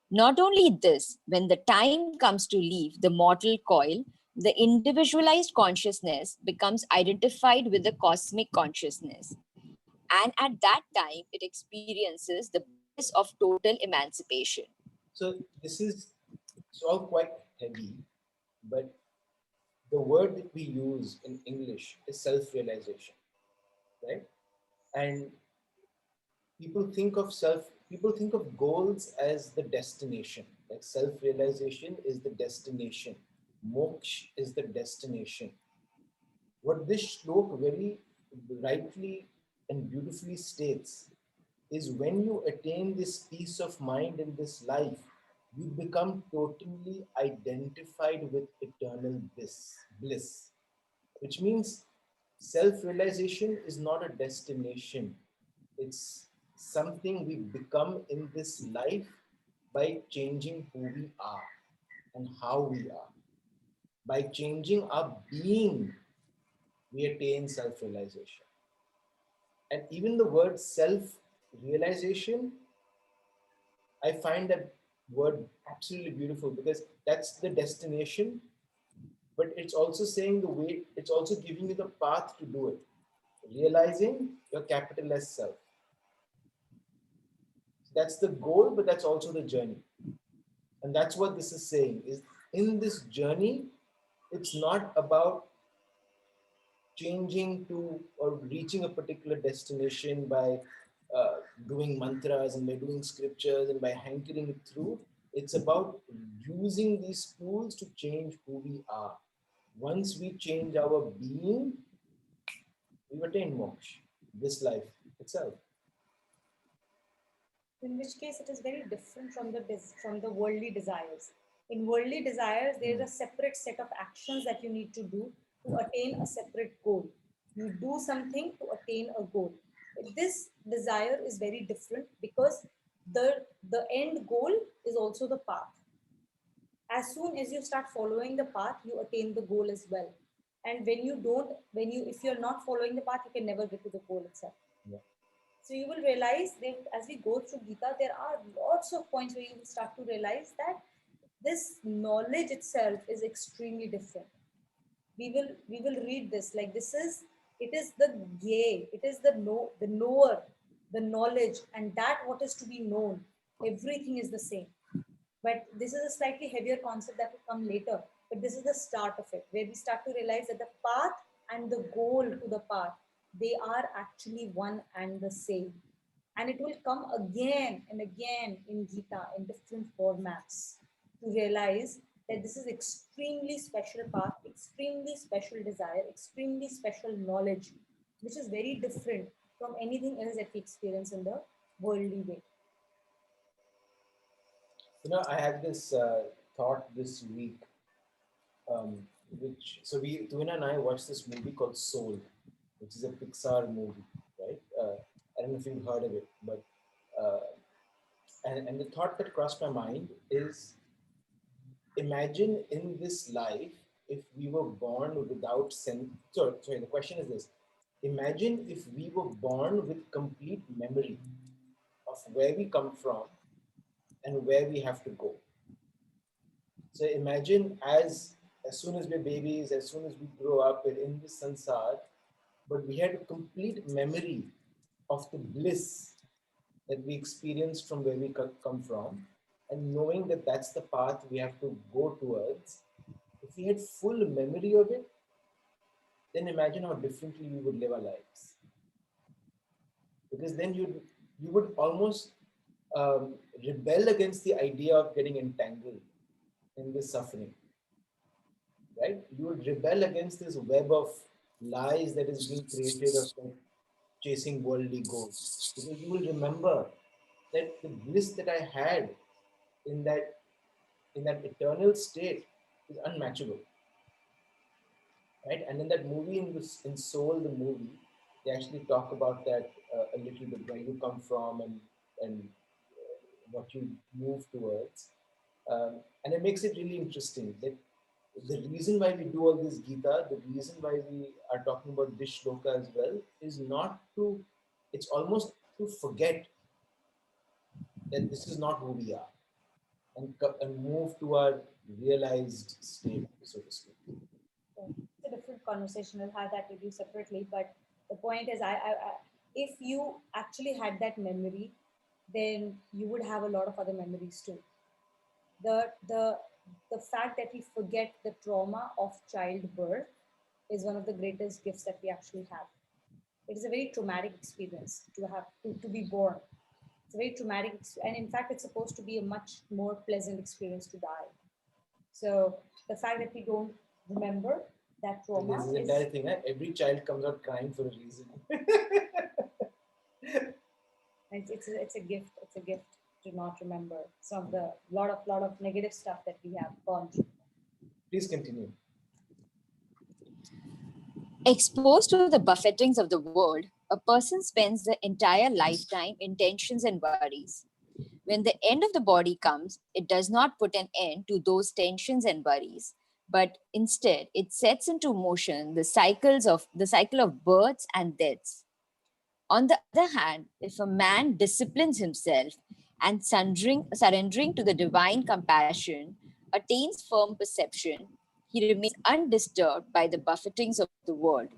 Not only this, when the time comes to leave the mortal coil, the individualized consciousness becomes identified with the cosmic consciousness. And at that time, it experiences the bliss of total emancipation. So it's all quite heavy, but the word that we use in English is self-realization, right? And people think of goals as the destination. Like self-realization is the destination. Moksha is the destination. What this shlok very rightly and beautifully states is when you attain this peace of mind in this life, you become totally identified with eternal bliss, which means self-realization is not a destination. It's something we become in this life by changing who we are and how we are. By changing our being, we attain self-realization. And even the word self-realization I find that word absolutely beautiful because that's the destination, but it's also saying the way, it's also giving you the path to do it. Realizing your capital S self. That's the goal, but that's also the journey. And that's what this is saying is in this journey, it's not about changing to or reaching a particular destination by uh, doing mantras and by doing scriptures and by hankering it through. It's about using these tools to change who we are. Once we change our being, we've attained moksha, this life itself. In which case it is very different from from the worldly desires. In worldly desires, there is a separate set of actions that you need to do to attain a separate goal. You do something to attain a goal. This desire is very different because the end goal is also the path. As soon as you start following the path, you attain the goal as well. And when you don't, if you're not following the path, you can never get to the goal itself. Yeah. So you will realize that as we go through Gita, there are lots of points where you will start to realize that this knowledge itself is extremely different. We will read this like this is, it is the gay, it is the knower, the knowledge, and that what is to be known, everything is the same. But this is a slightly heavier concept that will come later. But this is the start of it, where we start to realize that the path and the goal to the path, they are actually one and the same. And it will come again and again in Gita in different formats to realize that this is extremely special path, extremely special desire, extremely special knowledge, which is very different from anything else that we experience in the worldly way. You know, I had this thought this week, Tuina and I watched this movie called Soul, which is a Pixar movie, right? I don't know if you've heard of it, but uh, and the thought that crossed my mind is, imagine in this life if we were born without sense. Sorry, the question is this: imagine if we were born with complete memory of where we come from and where we have to go. So imagine as soon as we're babies, as soon as we grow up, we're in this sansar, but we had a complete memory of the bliss that we experienced from where we come from, and knowing that that's the path we have to go towards. If we had full memory of it, then imagine how differently we would live our lives. Because then you would almost rebel against the idea of getting entangled in this suffering, right? You would rebel against this web of lies that is being created of chasing worldly goals, because you will remember that the bliss that I had in that eternal state is unmatchable, right? And in that movie, in Soul, the movie, they actually talk about that a little bit, where you come from and what you move towards. And it makes it really interesting that the reason why we do all this Gita, the reason why we are talking about this shloka as well, is not to, it's almost to forget that this is not who we are, and move to our realized state, so to speak. It's a different conversation. We'll have that with you separately. But the point is, if you actually had that memory, then you would have a lot of other memories too. The fact that we forget the trauma of childbirth is one of the greatest gifts that we actually have. It is a very traumatic experience to be born. It's a very traumatic, and in fact, it's supposed to be a much more pleasant experience to die. So the fact that we don't remember that trauma This is the entire thing, right? Every child comes out crying for a reason. it's a gift. It's a gift to not remember some of the lot of negative stuff that we have gone through. Please continue. Exposed to the buffetings of the world, a person spends the entire lifetime in tensions and worries. When the end of the body comes, it does not put an end to those tensions and worries, but instead it sets into motion the cycle of births and deaths. On the other hand, if a man disciplines himself, and surrendering to the divine compassion, attains firm perception, he remains undisturbed by the buffetings of the world.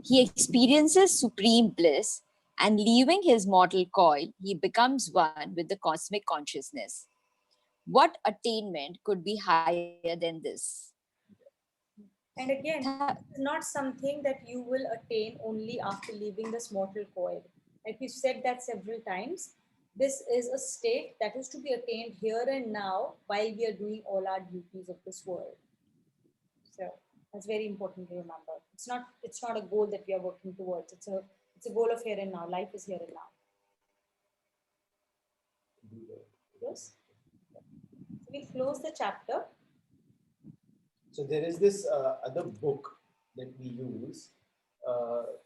He experiences supreme bliss, and leaving his mortal coil, he becomes one with the cosmic consciousness. What attainment could be higher than this? And again, it's not something that you will attain only after leaving this mortal coil. Like we said that several times, this is a state that is to be attained here and now while we are doing all our duties of this world. So that's very important to remember. It's not a goal that we are working towards. It's a goal of here and now. Life is here and now. Yes. So we close the chapter. So there is this other book that we use,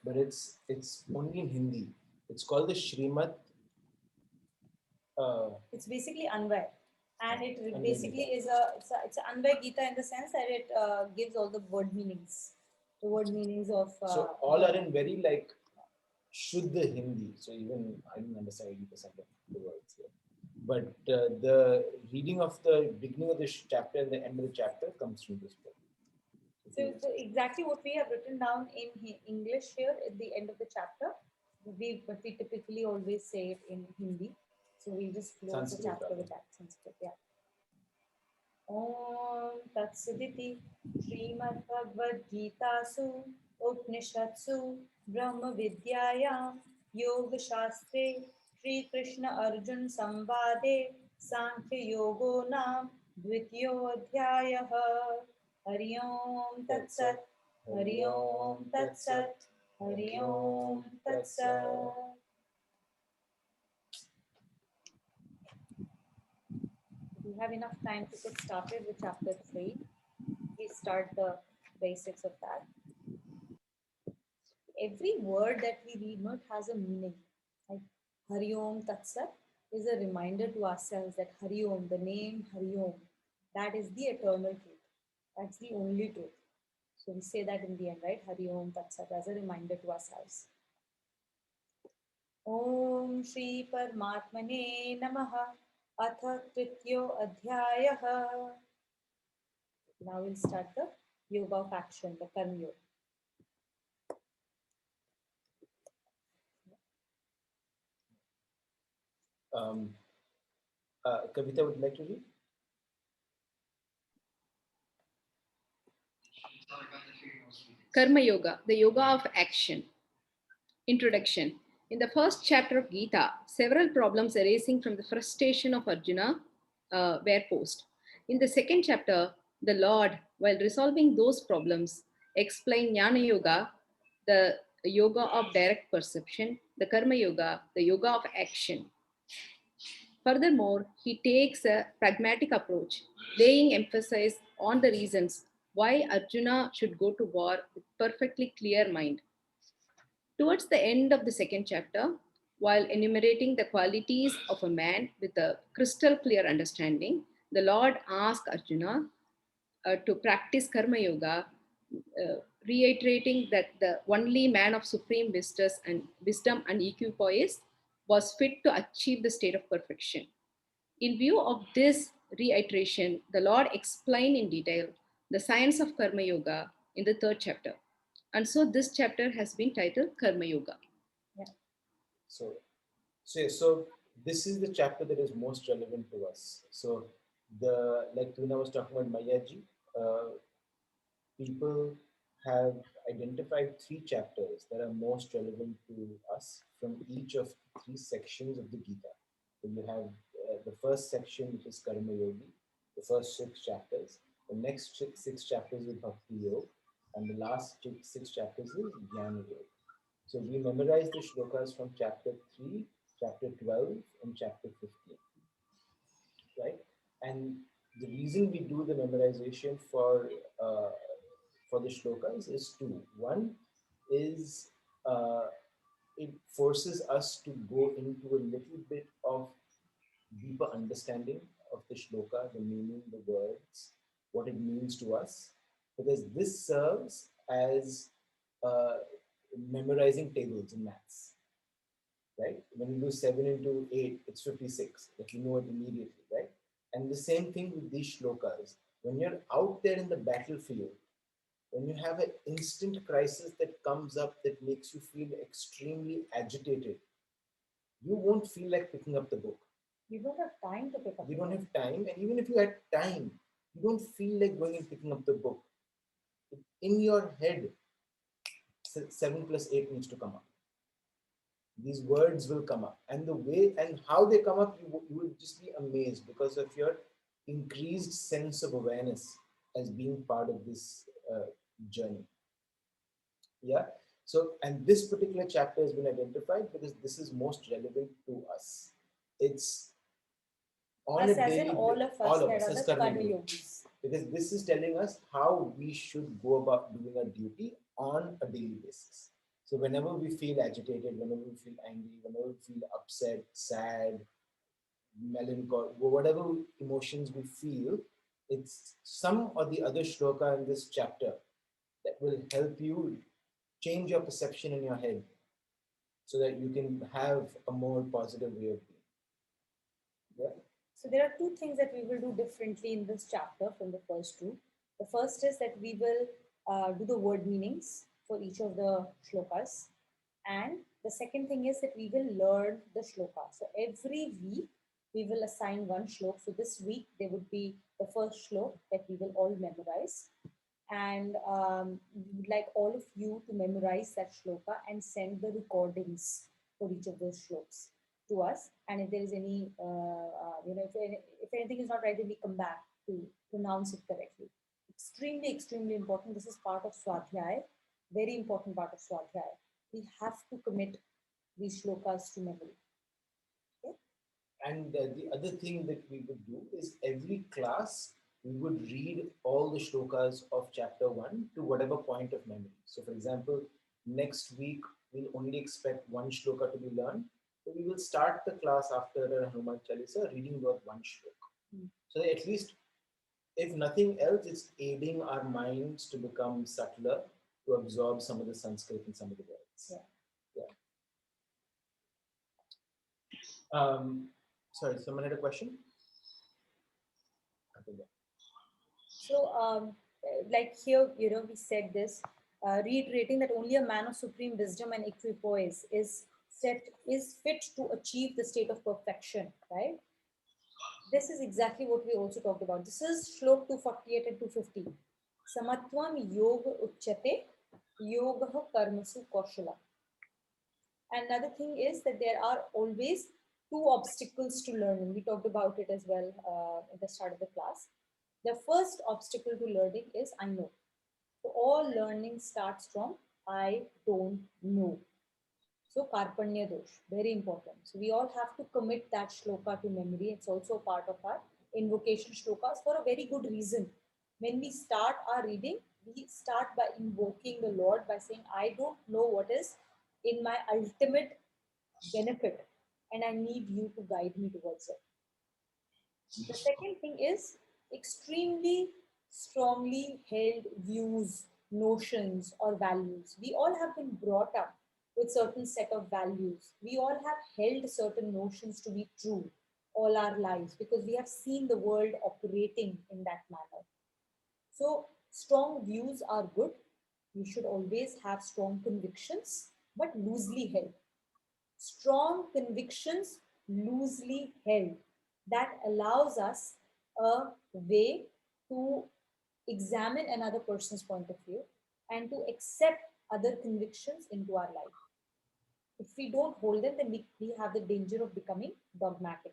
but it's only in Hindi. It's called the Shrimad. It's basically Anvay, and it Anvay basically Gita. it's an Anvay Gita in the sense that it gives all the word meanings, the word meanings of. So all are in very like Shuddha Hindi. So even I don't understand 80% of the words here. But the reading of the beginning of the chapter and the end of the chapter comes from this book. So exactly what we have written down in English here at the end of the chapter, but we typically always say it in Hindi. So we just close Sanskrit, the chapter with that Sanskrit. Yeah. Om Tat Siddhiti Srimad Bhagavad Gitasu Upanishadsu Brahma Vidyayam Yoga Shastre Shri Krishna Arjun Samvade Sankhya Yogo Nam Dvitiyo Adhyayah Hari Om Tat Sat Hari Om Tat Sat Hari Om Tat Sat. We have enough time to get started with chapter 3. We start the basics of that. Every word that we read not has a meaning. Like Hari Om Tat Sat is a reminder to ourselves that Hari Om, the name Hari Om, that is the eternal truth. That's the only truth. So we say that in the end, right? Hari Om Tat Sat as a reminder to ourselves. Om Shri Paramatmane Namaha Atha Trityo Adhyayah. Now we'll start the yoga of action, the Karma Yoga. Kavita, would you like to read? Karma Yoga, the yoga of action. Introduction. In the first chapter of Gita, several problems arising from the frustration of Arjuna were posed. In the second chapter, the Lord, while resolving those problems, explained Jnana Yoga, the yoga of direct perception, the Karma Yoga, the yoga of action. Furthermore, he takes a pragmatic approach, laying emphasis on the reasons why Arjuna should go to war with perfectly clear mind. Towards the end of the second chapter, while enumerating the qualities of a man with a crystal clear understanding, the Lord asked Arjuna to practice Karma Yoga, reiterating that the only man of supreme wisdom and equipoise was fit to achieve the state of perfection. In view of this reiteration, the Lord explained in detail the science of Karma Yoga in the third chapter. And so this chapter has been titled Karma Yoga. Yeah. So this is the chapter that is most relevant to us. So like Tuna was talking about Mayaji, people have identified 3 chapters that are most relevant to us from each of 3 sections of the Gita. So you have the first section, which is Karma Yogi, the first 6 chapters. The next 6 chapters is Bhakti Yoga, and the last 6 chapters is Jnana Yoga. So we memorize the shlokas from chapter 3, chapter 12, and chapter 15, right? And the reason we do the memorization for the shlokas is 2. One is it forces us to go into a little bit of deeper understanding of the shloka, the meaning, the words, what it means to us, because this serves as memorizing tables in maths. right? When you do 7 into 8, it's 56. Like you know it immediately, right? And the same thing with these shlokas. When you're out there in the battlefield, when you have an instant crisis that comes up that makes you feel extremely agitated, you won't feel like picking up the book. You don't have time to pick up. You the don't book. have time, and even if you had time, you don't feel like going and picking up the book. In your head, 7 plus 8 needs to come up. These words will come up, and the way and how they come up, you will just be amazed because of your increased sense of awareness as being part of this journey. Yeah. So, and this particular chapter has been identified because this is most relevant to us. It's on Us a as daily in all of us that are as the karma karma yogis. yogis. Because this is telling us how we should go about doing our duty on a daily basis. So whenever we feel agitated, whenever we feel angry, whenever we feel upset, sad, melancholy, whatever emotions we feel, it's some or the other shloka in this chapter that will help you change your perception in your head so that you can have a more positive way of being. Yeah. So there are two things that we will do differently in this chapter from the first two. The first is that we will do the word meanings for each of the shlokas. And the second thing is that we will learn the shloka. So every week we will assign one shlok. So this week there would be the first shlok that we will all memorize. And we would like all of you to memorize that shloka and send the recordings for each of those shloks to us. And if there is any, if anything is not right, then we come back to pronounce it correctly. Extremely important. This is part of Swadhyay, very important part of Swadhyay. We have to commit these shlokas to memory. Okay? And the other thing that we would do is every class we would read all the shlokas of chapter 1 to whatever point of memory. So, for example, next week we'll only expect one shloka to be learned. So we will start the class after Hanuman Chalisa reading about one shloka. So that at least, if nothing else, it's aiding our minds to become subtler, to absorb some of the Sanskrit and some of the words. Yeah. Sorry, someone had a question? So, like here, we said this, reiterating that only a man of supreme wisdom and equipoise is fit to achieve the state of perfection, right? This is exactly what we also talked about. This is Shlok 248 and 250. Samatvam yoga uchyate yoga karmasu kaushala. Another thing is that there are always two obstacles to learning. We talked about it as well at the start of the class. The first obstacle to learning is I know. So all learning starts from I don't know. So Karpanya Dosh, very important. So we all have to commit that shloka to memory. It's also a part of our invocation shlokas for a very good reason. When we start our reading, we start by invoking the Lord by saying, I don't know what is in my ultimate benefit, and I need you to guide me towards it. The second thing is extremely strongly held views, notions, or values. We all have been brought up with certain set of values. We all have held certain notions to be true all our lives because we have seen the world operating in that manner. So, strong views are good. We should always have strong convictions, but loosely held. Strong convictions, loosely held. That allows us a way to examine another person's point of view and to accept other convictions into our life. If we don't hold them, then we have the danger of becoming dogmatic.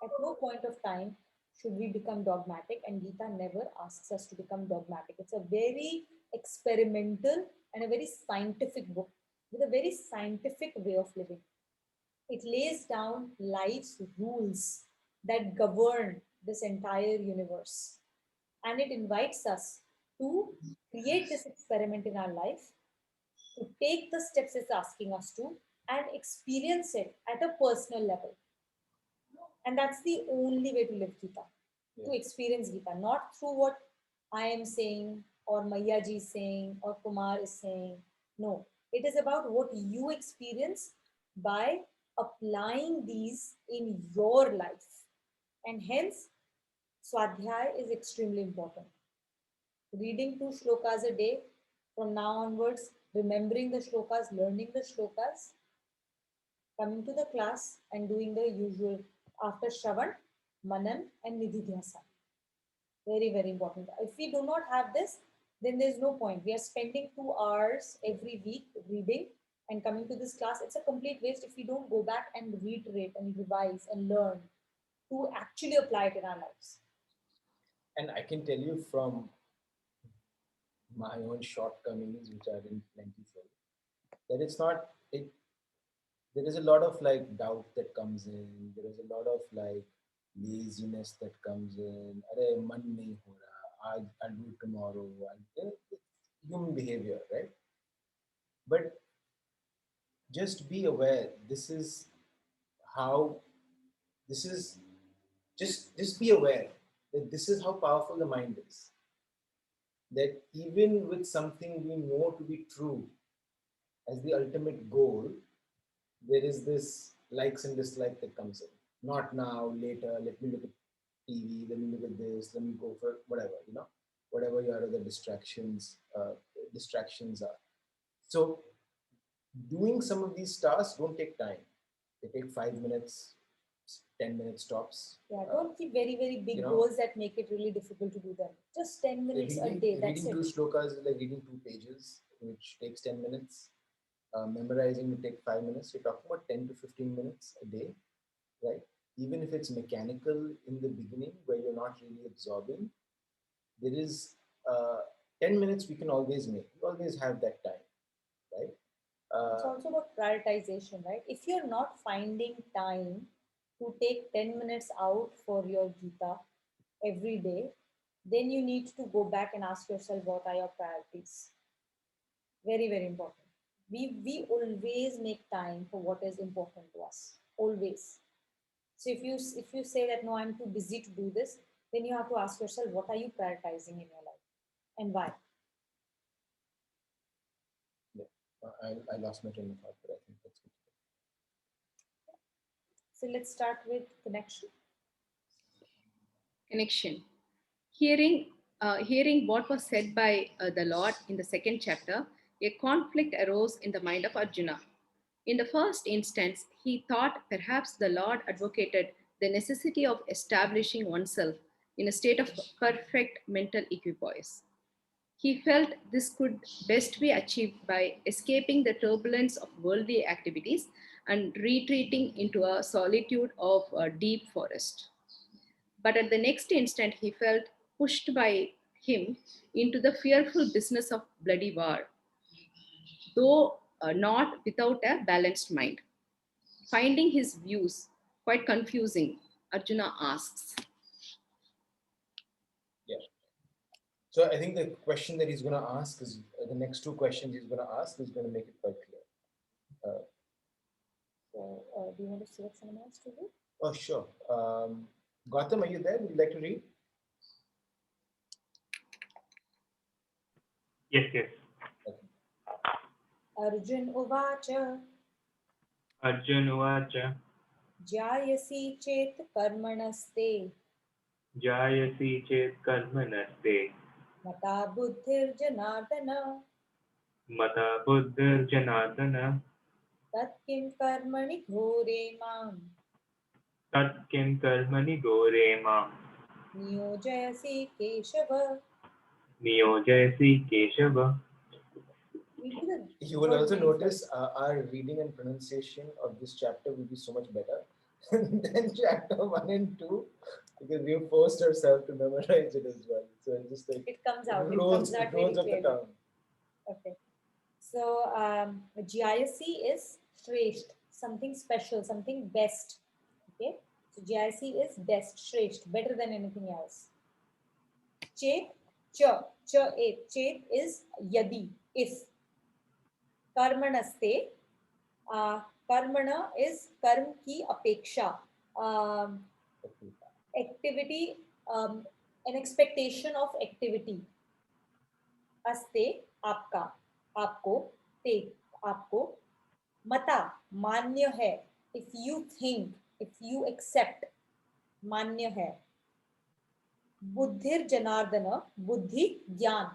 At no point of time should we become dogmatic, and Gita never asks us to become dogmatic. It's a very experimental and a very scientific book with a very scientific way of living. It lays down life's rules that govern this entire universe. And it invites us to create this experiment in our life, to take the steps it's asking us to, and experience it at a personal level. And that's the only way to live Gita, to experience Gita, not through what I am saying or Mayaji is saying or Kumar is saying. No, it is about what you experience by applying these in your life. And hence, Swadhyay is extremely important. Reading 2 shlokas a day from now onwards, remembering the shlokas, learning the shlokas, coming to the class and doing the usual after Shravan, Manan, and Nididhyasa. Very, very important. If we do not have this, then there's no point. We are spending 2 hours every week reading and coming to this class. It's a complete waste if we don't go back and reiterate and revise and learn to actually apply it in our lives. And I can tell you from my own shortcomings, which are in plentiful, that it's not it. There is a lot of like doubt that comes in. There is a lot of like laziness that comes in. Arey, man nahi ho raha. I'll do it tomorrow. It's human behavior, right? But just be aware. This is how. This is just be aware that this is how powerful the mind is. That even with something we know to be true as the ultimate goal, there is this likes and dislike that comes in. Not now, later, let me look at TV, let me look at this, let me go for whatever, whatever your other distractions are. So doing some of these tasks don't take time. They take 5 minutes, 10 minutes tops. Yeah, don't keep very, very big goals that make it really difficult to do them. Just 10 minutes a day. That's reading it. 2 shlokas is like reading 2 pages, which takes 10 minutes. Memorizing will take 5 minutes. You're talking about 10 to 15 minutes a day, right? Even if it's mechanical in the beginning where you're not really absorbing, there is 10 minutes we can always make. We always have that time, right? It's also about prioritization, right? If you're not finding time to take 10 minutes out for your Gita every day, then you need to go back and ask yourself what are your priorities. Very, very important. We always make time for what is important to us. Always. So if you say that no, I'm too busy to do this, then you have to ask yourself what are you prioritizing in your life and why. Yeah. I lost my train of thought, but I think that's good. So let's start with connection. Connection. Hearing what was said by the Lord in the second chapter, a conflict arose in the mind of Arjuna. In the first instance, he thought perhaps the Lord advocated the necessity of establishing oneself in a state of perfect mental equipoise. He felt this could best be achieved by escaping the turbulence of worldly activities and retreating into a solitude of a deep forest. But at the next instant, he felt pushed by him into the fearful business of bloody war, though not without a balanced mind. Finding his views quite confusing, Arjuna asks. Yeah. So I think the question that he's going to ask is the next 2 questions he's going to ask is going to make it quite clear. So do you want to select someone else to do? Oh, sure. Gautam, are you there? Would you like to read? Yes, yes. Arjun Uvacha Arjun Uvacha Jayasi Chet Karmanaste Jayasi Chet Karmanaste Mata Buddhir Janardana Mata Buddhir Janardana Tat Kim Karmani Ghore Mam Tat Kim Karmani Gore Mam Niyojayasi Keshava. Niyojayasi Keshava. You will also notice our reading and pronunciation of this chapter will be so much better than chapter 1 and 2 because we have forced ourselves to memorize it as well. So it's just like It comes out. rolls It comes out off very the clearly. tongue. Okay. So Jayasi is Shresht, something special, something best. Okay. So Jayasi is best, Shresht, better than anything else. Chet, Chet is yadi, if. Karmanaste, karmana is karm ki apeksha, activity, an expectation of activity. Aste, आपका, आपको, ते, आपको, मता, मान्य है, if you think, if you accept, manya hai. Buddhir Janardana, buddhi, jnan.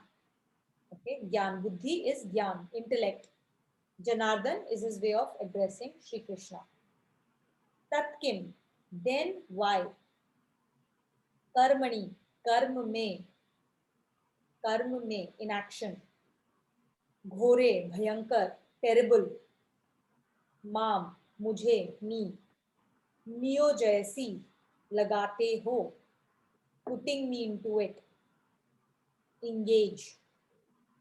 Okay, jnan, buddhi is jnan, intellect. Janardan is his way of addressing Sri Krishna. Tat kim, then why? Karmani, karma mein, in action. Ghore, bhayankar, terrible. Maam, mujhe, me. Niyo jaisi, lagate ho. Putting me into it. Engage.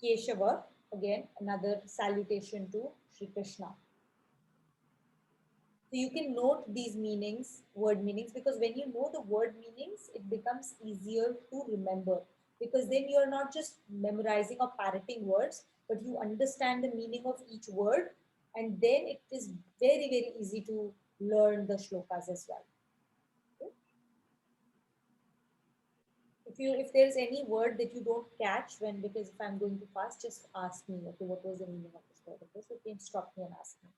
Keshava, again, another salutation to Sri Krishna. So you can note these meanings, word meanings, because when you know the word meanings, it becomes easier to remember. Because then you're not just memorizing or parroting words, but you understand the meaning of each word, and then it is very, very easy to learn the shlokas as well. Okay? If there's any word that you don't catch when, because if I'm going too fast, just ask me, okay, what was the meaning of this word? Okay, so you can stop me and ask me.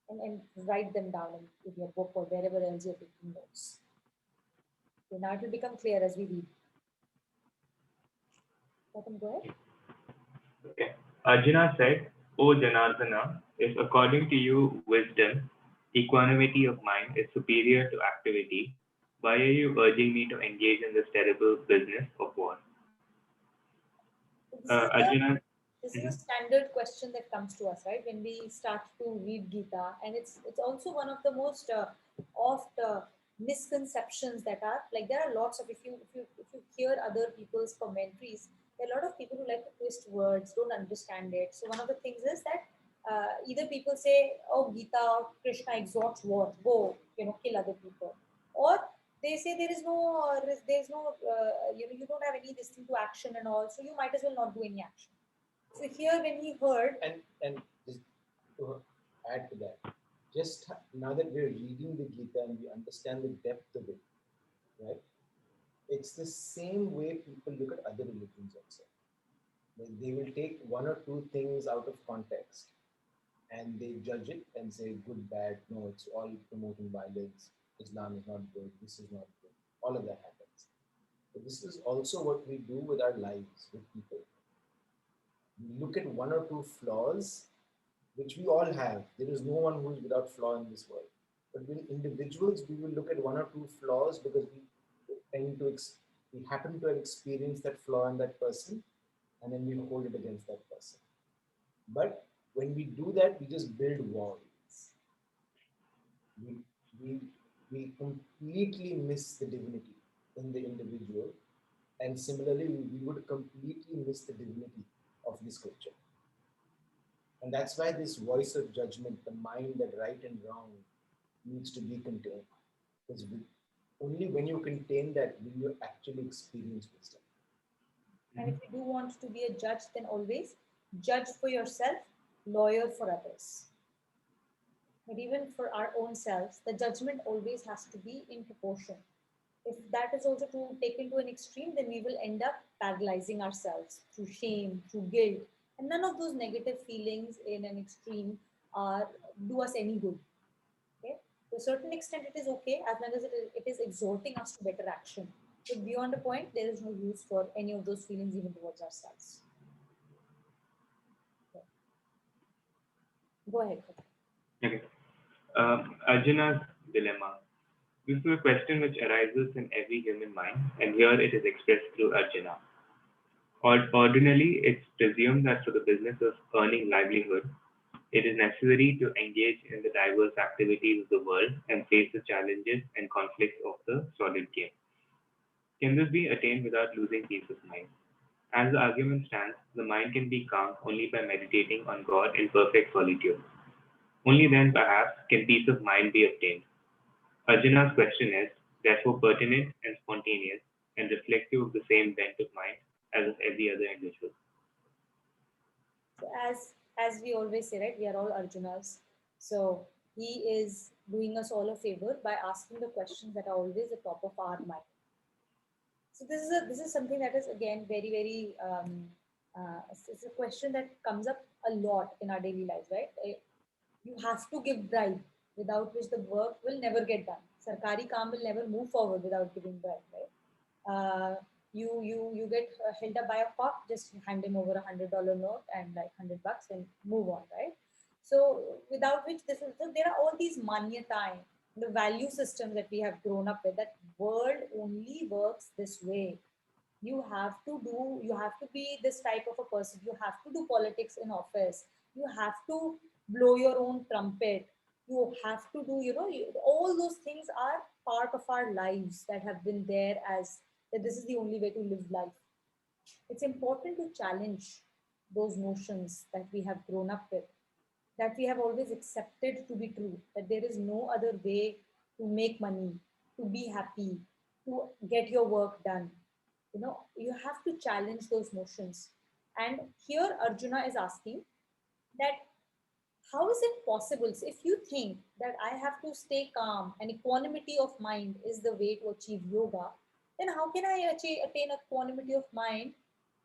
And write them down in your book or wherever else you're taking notes. Okay, now it will become clear as we read. Gautam, go ahead. Okay. Arjuna said, O Janardana, if according to you wisdom, equanimity of mind is superior to activity, why are you urging me to engage in this terrible business of war? So Arjuna, this is a standard question that comes to us, right, when we start to read Gita, and it's also one of the most oft misconceptions that are like, there are lots of, if you hear other people's commentaries, there are a lot of people who like to twist words, don't understand it. So one of the things is that either people say, oh, Gita, Krishna exhorts war, go, kill other people, or they say there's no you don't have any this thing to action and all, so you might as well not do any action. So here when he heard, And just to add to that, just now that we're reading the Gita and we understand the depth of it, right? It's the same way people look at other religions also. Like they will take one or two things out of context and they judge it and say good, bad, no, it's all promoting violence, Islam is not good, this is not good. All of that happens. But this is also what we do with our lives, with people. We look at one or two flaws, which we all have. There is no one who is without flaw in this world. But when individuals, we will look at one or two flaws because we happen to have experienced that flaw in that person, and then we hold it against that person. But when we do that, we just build walls. We completely miss the divinity in the individual, and similarly, we would completely miss the divinity of the scripture. And that's why this voice of judgment, the mind that right and wrong needs to be contained. Because only when you contain that will you actually experience wisdom. and if you do want to be a judge, then always judge for yourself, lawyer for others. But even for our own selves, the judgment always has to be in proportion. If that is also to taken to an extreme, then we will end up paralyzing ourselves through shame, through guilt, and none of those negative feelings in an extreme do us any good. Okay, to a certain extent, it is okay as long as it is exhorting us to better action. But beyond a point, there is no use for any of those feelings even towards ourselves. Okay. Go ahead. okay. Arjuna's dilemma. This is a question which arises in every human mind, and here it is expressed through Arjuna. Ordinarily, it's presumed that for the business of earning livelihood, it is necessary to engage in the diverse activities of the world and face the challenges and conflicts of the solid game. Can this be attained without losing peace of mind? As the argument stands, the mind can be calm only by meditating on God in perfect solitude. Only then, perhaps, can peace of mind be obtained. Arjuna's question is, therefore, pertinent and spontaneous and reflective of the same bent of mind as of every other individual. So as we always say, right, we are all Arjunas. So he is doing us all a favor by asking the questions that are always the top of our mind. So this is something that is again very, very it's a question that comes up a lot in our daily lives, right? You have to give bribe. without which the work will never get done. Sarkari kaam will never move forward without giving bread, right? You get held up by a cop, just hand him over $100 note and like $100 and move on, right? So without which this is, so there are all these manyata, the value systems that we have grown up with, that world only works this way. You have to be this type of a person. You have to do politics in office. You have to blow your own trumpet. You have to do, all those things are part of our lives that have been there, as that this is the only way to live life. It's important to challenge those notions that we have grown up with, that we have always accepted to be true, that there is no other way to make money, to be happy, to get your work done. You have to challenge those notions. And here Arjuna is asking that how is it possible? So if you think that I have to stay calm and equanimity of mind is the way to achieve yoga, then how can I attain equanimity of mind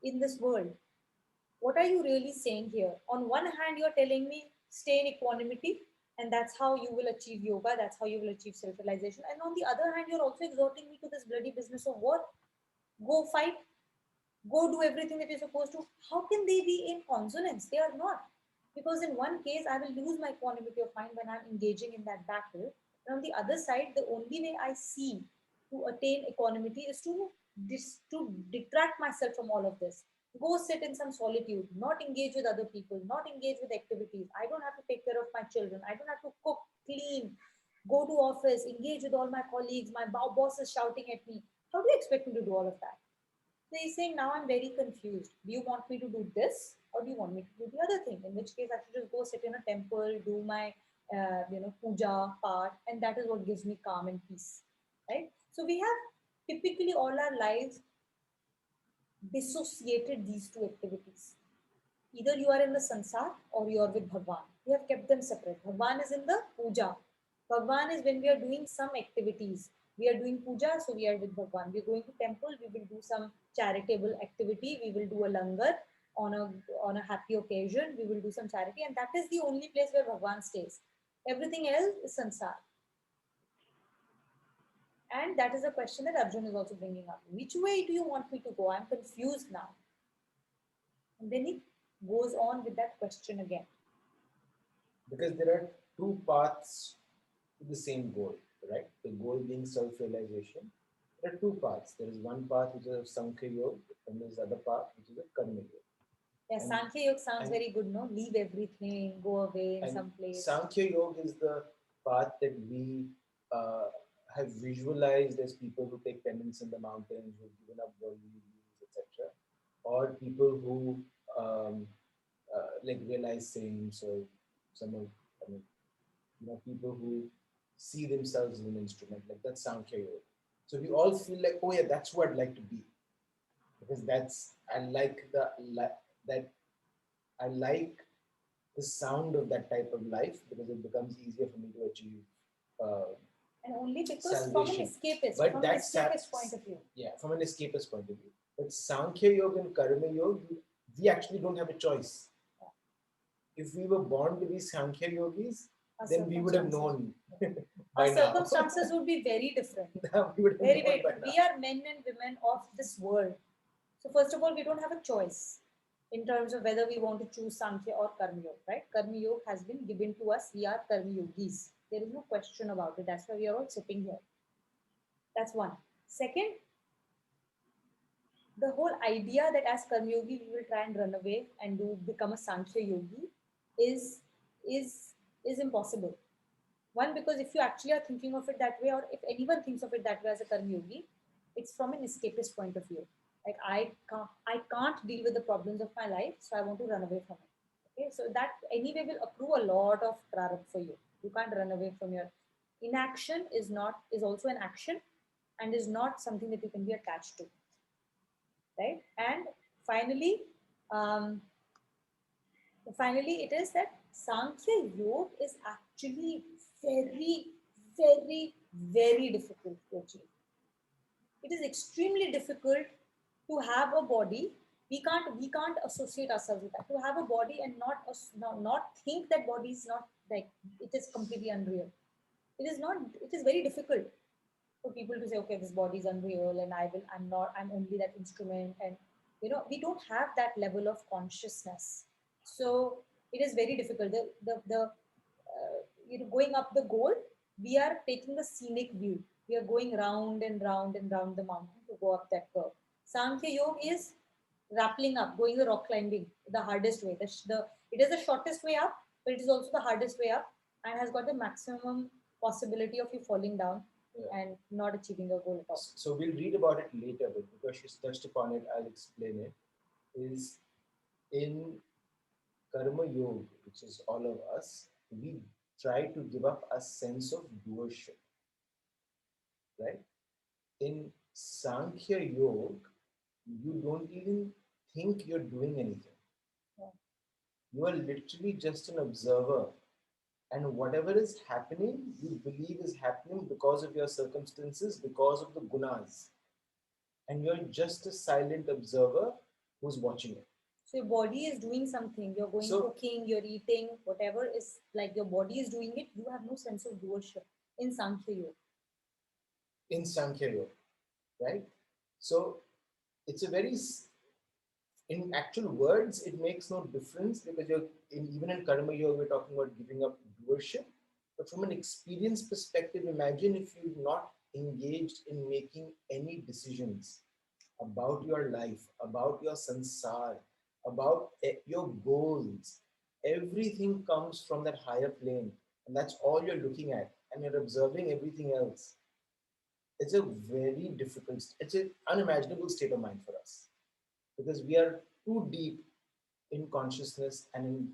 in this world? What are you really saying here? On one hand, you're telling me stay in equanimity, and that's how you will achieve yoga, that's how you will achieve self realization. And on the other hand, you're also exhorting me to this bloody business of war. Go fight, go do everything that you're supposed to. How can they be in consonance? They are not. Because in one case, I will lose my equanimity of mind when I'm engaging in that battle. And on the other side, the only way I see to attain equanimity is to detract myself from all of this. Go sit in some solitude, not engage with other people, not engage with activities. I don't have to take care of my children. I don't have to cook, clean, go to office, engage with all my colleagues. My boss is shouting at me. How do you expect me to do all of that? So he's saying, now I'm very confused. Do you want me to do this, or do you want me to do the other thing? In which case, I should just go sit in a temple, do my, puja part, and that is what gives me calm and peace, right? So we have typically all our lives dissociated these two activities. Either you are in the sansar or you are with Bhagwan. We have kept them separate. Bhagwan is in the puja. Bhagwan is when we are doing some activities. We are doing puja, so we are with Bhagwan. We are going to temple, we will do some charitable activity. We will do a langar on a happy occasion. We will do some charity, and that is the only place where Bhagwan stays. Everything else is sansar. And that is a question that Arjun is also bringing up. Which way do you want me to go? I'm confused now. And then he goes on with that question again. Because there are two paths to the same goal, right? The goal being self-realization. There are two paths. There is one path which is Sankhya Yoga, and there is the other path which is a Karma Yoga. Yeah, Sankhya Yoga sounds very good, no? Leave everything, go away in some place. Sankhya Yoga is the path that we have visualized as people who take penance in the mountains, who've given up worldly views, etc. Or people who realize saints, or some of, people who see themselves as an instrument, like that's Sankhya Yoga. So we all feel like, oh yeah, that's who I'd like to be, because I like the sound of that type of life, because it becomes easier for me to achieve. And only because salvation. From an escapist point of view. Yeah, from an escapist point of view. But Sankhya Yoga and Karma Yoga, we actually don't have a choice. If we were born to be Sankhya Yogis, then we would have known. Our circumstances would be very different. Very. We are men and women of this world. So first of all, we don't have a choice in terms of whether we want to choose Sankhya or Karma Yoga, right? Karma Yoga has been given to us. We are Karma Yogis. There is no question about it. That's why we are all sitting here. That's one. Second, the whole idea that as Karma Yogi we will try and run away and become a Sankhya Yogi is impossible. One, because if you actually are thinking of it that way, or if anyone thinks of it that way as a Karma Yogi, it's from an escapist point of view. Like I can't deal with the problems of my life, so I want to run away from it. Okay, so that anyway will accrue a lot of prarabdha for you. You can't run away from your inaction. Is also an action, and is not something that you can be attached to. Right? And finally, it is that Sankhya Yoga is actually very, very, very difficult to achieve. It is extremely difficult to have a body. We can't associate ourselves with that. To have a body and not think that body is not like it is completely unreal. It is not. It is very difficult for people to say, okay, this body is unreal, and I'm only that instrument, and we don't have that level of consciousness. So it is very difficult. Going up the goal, we are taking a scenic view. We are going round and round and round the mountain to go up that curve. Sankhya Yoga is rappelling up, going the rock climbing, the hardest way. It is the shortest way up, but it is also the hardest way up, and has got the maximum possibility of you falling down and not achieving your goal at all. So we'll read about it later, but because she's touched upon it, I'll explain it. Is in Karma Yoga, which is all of us, we try to give up a sense of doership, right? In Sankhya Yoga, you don't even think you're doing anything. Yeah. You are literally just an observer. And whatever is happening, you believe is happening because of your circumstances, because of the gunas. And you're just a silent observer who's watching it. So your body is doing something. You're going cooking, you're eating, whatever is like your body is doing it. You have no sense of doership in Sankhya Yoga. In Sankhya Yoga, right? So it's a very, in actual words, it makes no difference because even in Karma Yoga, we're talking about giving up doership. But from an experience perspective, imagine if you've not engaged in making any decisions about your life, about your sansar, about your goals. Everything comes from that higher plane, and that's all you're looking at, and you're observing everything else. It's a very difficult, it's an unimaginable state of mind for us because we are too deep in consciousness and in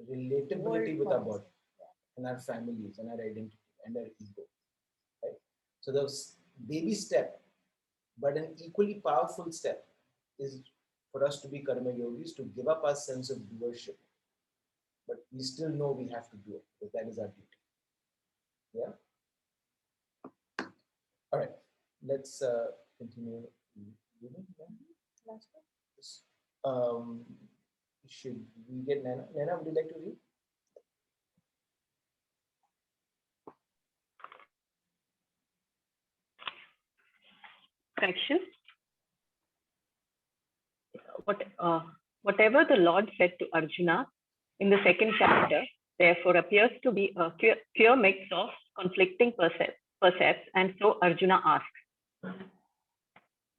relatability with our body and our families and our identity and our ego, right? So the baby step, but an equally powerful step, is for us to be karma yogis, to give up our sense of doership. But we still know we have to do it because that is our duty. Yeah? All right, let's continue. Should we get Nana? Nana, would you like to read? Correction. Whatever the Lord said to Arjuna in the second chapter, therefore appears to be a pure mix of conflicting percepts, and so Arjuna asks.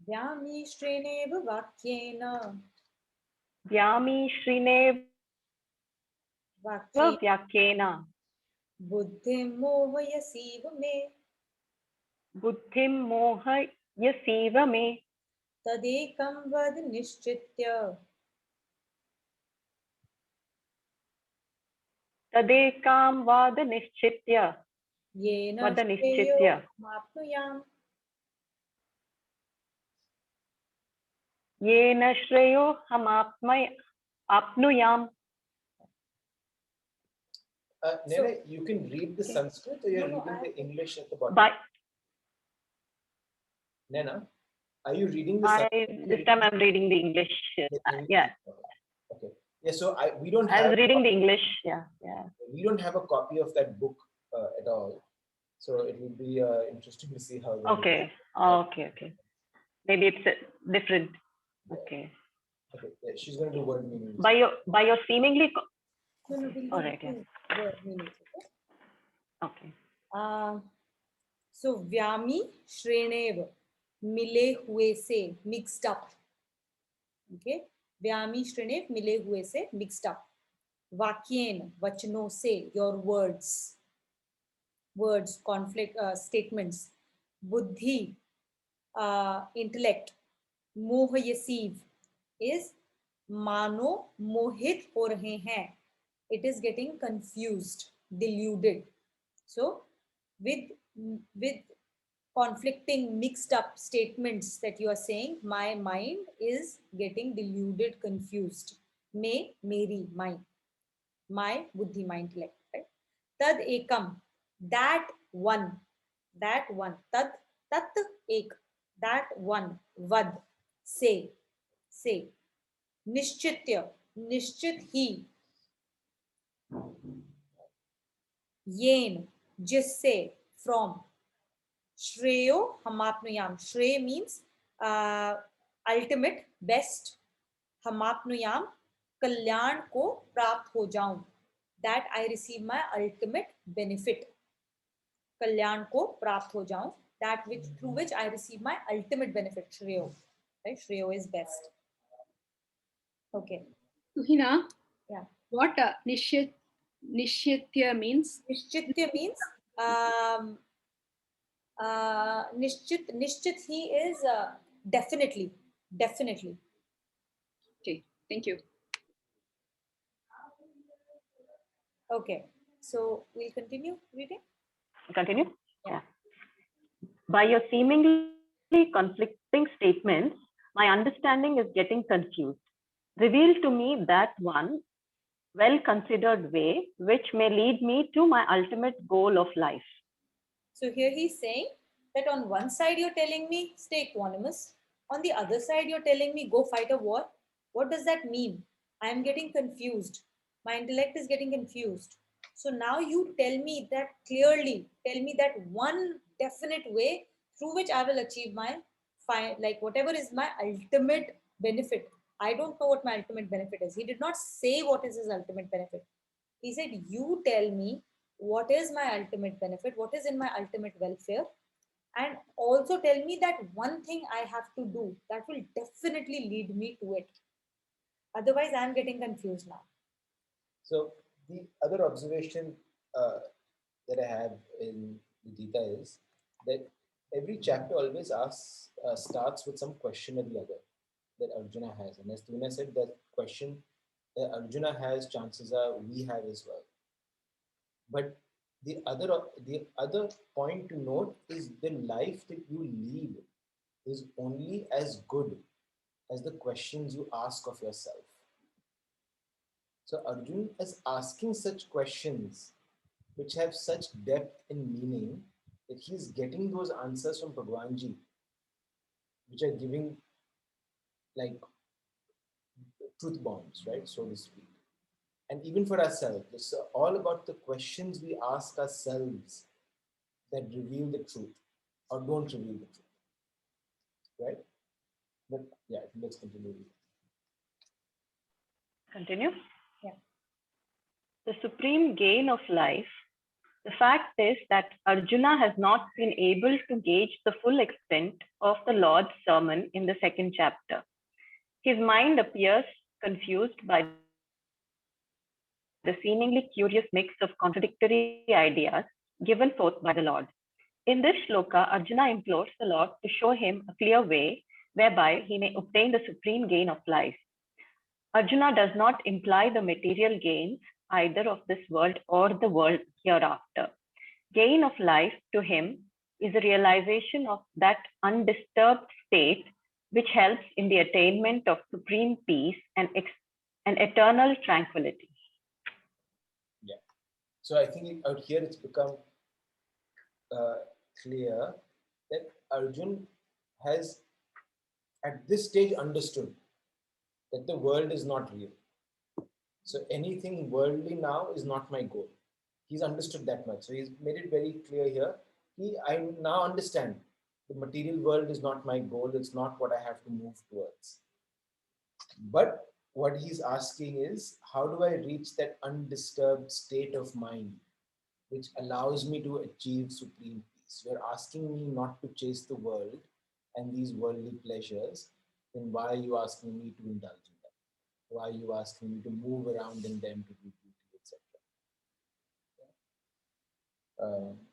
Vyami Shrenev Vakyena. Vyami Shrinev Vakyena. Buddhim Mohayasiva Me. Buddhim Mohayasiva Me. Tadekam Vad Nishchitya. Tadekam Vad Nishchitya. Yena Vad Nishchitya. Mapnuyam. Yena Shreyo Apnuyam. Nana, you can read the Sanskrit or you're reading the English at the bottom? Nana, are you reading the Sanskrit? This time I'm reading the English. Yeah. Okay. Yeah, so we don't have... I was reading the English. Yeah. We don't have a copy of that book at all. So it would be interesting to see how... Okay. Okay. Maybe it's different. Okay. Okay. Yeah, she's going to do word meanings. By your seemingly... All right, yeah. Word meanings, okay? So Vyami Shrenev, mile hue se, mixed up. Okay? Vyami Shrenev, mile hue se, mixed up. Vakyen, vachno se, your words. Words, conflict, statements. Buddhi, intellect. Mohayasiv is mano mohit ho rahe hain. It is getting confused, deluded. So with conflicting, mixed up statements that you are saying, my mind is getting deluded, confused. Me, meri, mine. My buddhi, my intellect. Right? Tad ekam, that one. Tad, tat ek, that one. Vad, say. Nishchitya, nishchit he. येन, जिससे, from. Shreyo hamapnuyam. Shrey means ultimate, best. Hamapnuyam, kalyan ko प्राप्त हो जाऊं. That I receive my ultimate benefit. Kalyan ko प्राप्त हो जाऊं. That which through which I receive my ultimate benefit. Shreyo. Right? Shreyo is best. Okay. Tuhina, Yeah. what Nishyatya means? Nishchitya means Nishchit he is definitely. Okay, thank you. Okay, so we'll continue reading. Continue? Yeah. By your seemingly conflicting statements, my understanding is getting confused. Reveal to me that one well-considered way which may lead me to my ultimate goal of life. So here he's saying that on one side you're telling me stay equanimous, on the other side you're telling me go fight a war. What does that mean? I am getting confused. My intellect is getting confused. So now you tell me that clearly, tell me that one definite way through which I will achieve my like whatever is my ultimate benefit. I don't know what my ultimate benefit is. He did not say what is his ultimate benefit. He said, you tell me what is my ultimate benefit, what is in my ultimate welfare, and also tell me that one thing I have to do that will definitely lead me to it. Otherwise, I'm getting confused now. So the other observation that I have in the Gita is that every chapter always starts with some question or the other that Arjuna has. And as Tuna said, that question that Arjuna has, chances are we have as well. But the other point to note is the life that you lead is only as good as the questions you ask of yourself. So Arjun is asking such questions which have such depth and meaning that he's getting those answers from Bhagwanji, which are giving like truth bombs, right? So to speak. And even for ourselves, it's all about the questions we ask ourselves that reveal the truth or don't reveal the truth, right? But yeah, let's continue. Continue? Yeah. The supreme gain of life. The fact is that Arjuna has not been able to gauge the full extent of the Lord's sermon in the second chapter. His mind appears confused by the seemingly curious mix of contradictory ideas given forth by the Lord. In this shloka, Arjuna implores the Lord to show him a clear way whereby he may obtain the supreme gain of life. Arjuna does not imply the material gains either of this world or the world hereafter. Gain of life to him is a realization of that undisturbed state which helps in the attainment of supreme peace and eternal tranquility. Yeah. So I think out here it's become clear that Arjun has at this stage understood that the world is not real. So anything worldly now is not my goal. He's understood that much. So he's made it very clear here. I now understand the material world is not my goal. It's not what I have to move towards. But what he's asking is, how do I reach that undisturbed state of mind which allows me to achieve supreme peace? You're asking me not to chase the world and these worldly pleasures, then why are you asking me to indulge in them? Why are you asking me to move around in them to do beauty, etc.?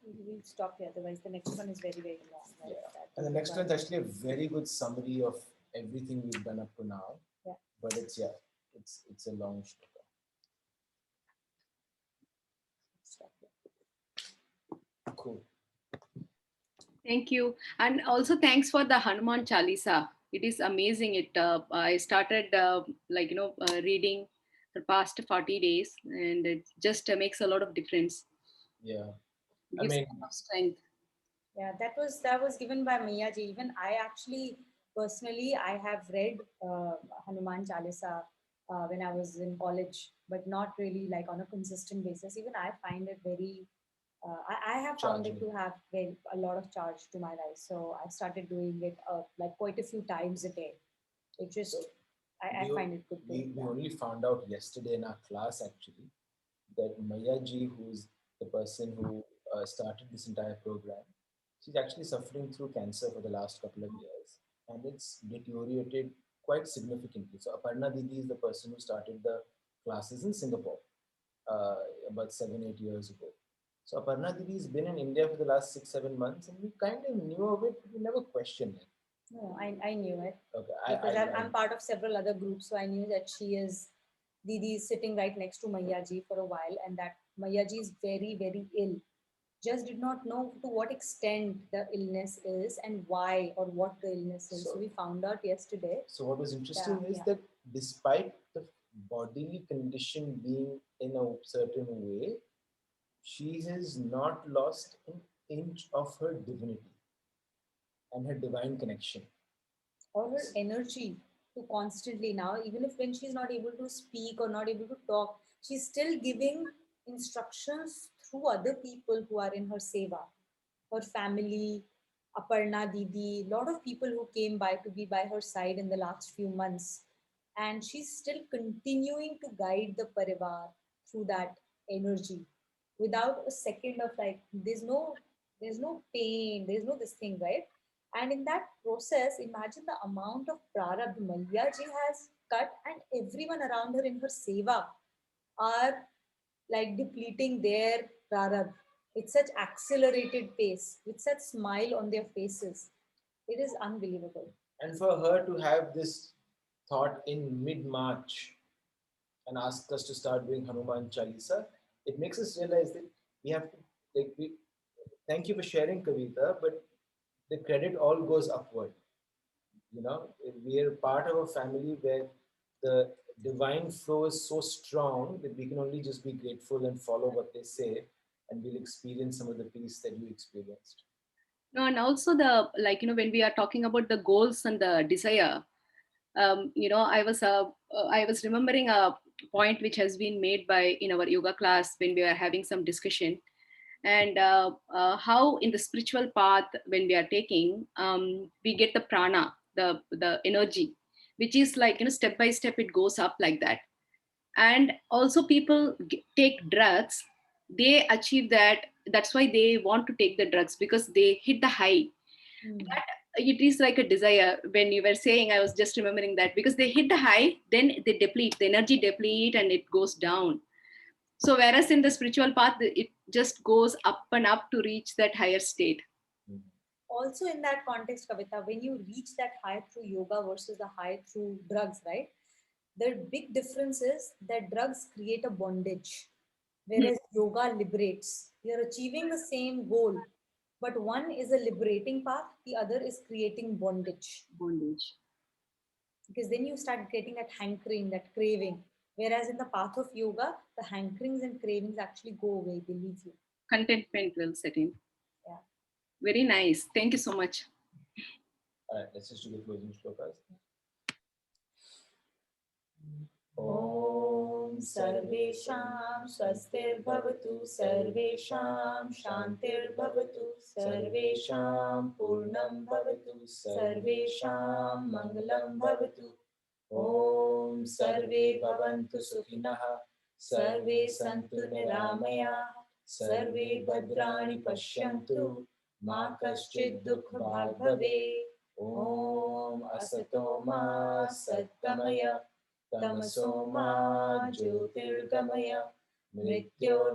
We'll stop here, otherwise the next one is very, very long. Right? Yeah. And the next one is actually a very good summary of everything we've done up to now. Yeah. But it's a long shloka. Stop here. Cool. Thank you. And also thanks for the Hanuman Chalisa. It is amazing. I started reading the past 40 days and it just makes a lot of difference. Yeah. It gives a lot of strength. Yeah, that was given by Maya ji. Even I actually personally I have read Hanuman Chalisa when I was in college, but not really like on a consistent basis. Even I find it very I have found it Charging. to have a lot of charge to my rice. So I started doing it like quite a few times a day. It just, So I we, find it good. we only found out yesterday in our class actually that Maya ji, who's the person who started this entire program, she's actually suffering through cancer for the last couple of years, and it's deteriorated quite significantly. So Aparna Didi is the person who started the classes in Singapore uh, about 7, 8 years ago. So Aparna Didi has been in India for the last 6, 7 months, and we kind of knew of it, but we never questioned it. No, I knew it Okay, because I'm part of several other groups, so I knew that she is Didi is sitting right next to Maya ji for a while, and that Maya ji is very, very ill. Just did not know to what extent the illness is and why or what the illness is. So we found out yesterday. So what was interesting is Yeah. that despite the bodily condition being in a certain way, she has not lost an inch of her divinity and her divine connection. Or her energy to constantly now, even if when she's not able to speak or not able to talk, she's still giving instructions through other people who are in her seva, her family, Aparna Didi, lot of people who came by to be by her side in the last few months. And she's still continuing to guide the parivar through that energy without a second of like, there's no pain, there's no this thing, right? And in that process, imagine the amount of prarabdh Maya ji has cut, and everyone around her in her seva are like depleting their prarabdh with such accelerated pace, with such smile on their faces. It is unbelievable. And for her to have this thought in mid-March and ask us to start doing Hanuman Chalisa, it makes us realize that we have to, thank you for sharing Kavita, but the credit all goes upward. You know, we are part of a family where the divine flow is so strong that we can only just be grateful and follow what they say, and we'll experience some of the peace that you experienced. No, and also when we are talking about the goals and the desire, I was remembering a point which has been made by in our yoga class when we are having some discussion, and how in the spiritual path when we are taking, we get the prana, the energy, which is like step by step it goes up like that. And also people take drugs, they achieve that. That's why they want to take the drugs, because they hit the high. That it is like a desire. When you were saying, I was just remembering that, because they hit the high, then they deplete, the energy deplete and it goes down. So whereas in the spiritual path, it just goes up and up to reach that higher state. Also in that context, Kavita, when you reach that high through yoga versus the high through drugs, right? The big difference is that drugs create a bondage, whereas yoga liberates. You're achieving the same goal, but one is a liberating path, the other is creating bondage. Bondage. Because then you start getting that hankering, that craving. Whereas in the path of yoga, the hankerings and cravings actually go away, they leave you. Contentment will set in. Yeah. Very nice. Thank you so much. All right, let's just do the closing shlokas. ॐ सर्वेषां स्वस्तिर्भवतु सर्वेषां शान्तिर्भवतु सर्वेषां पूर्णं भवतु सर्वेषां मङ्गलं भवतु ॐ सर्वे भवन्तु सुखिनः सर्वे सन्तु निरामयाः सर्वे भद्राणि पश्यन्तु मा कश्चित् दुःखभाग् भवेत् ॐ असतो मा सद्गमय तमसो मा ज्योतिर्गमय मृत्योर्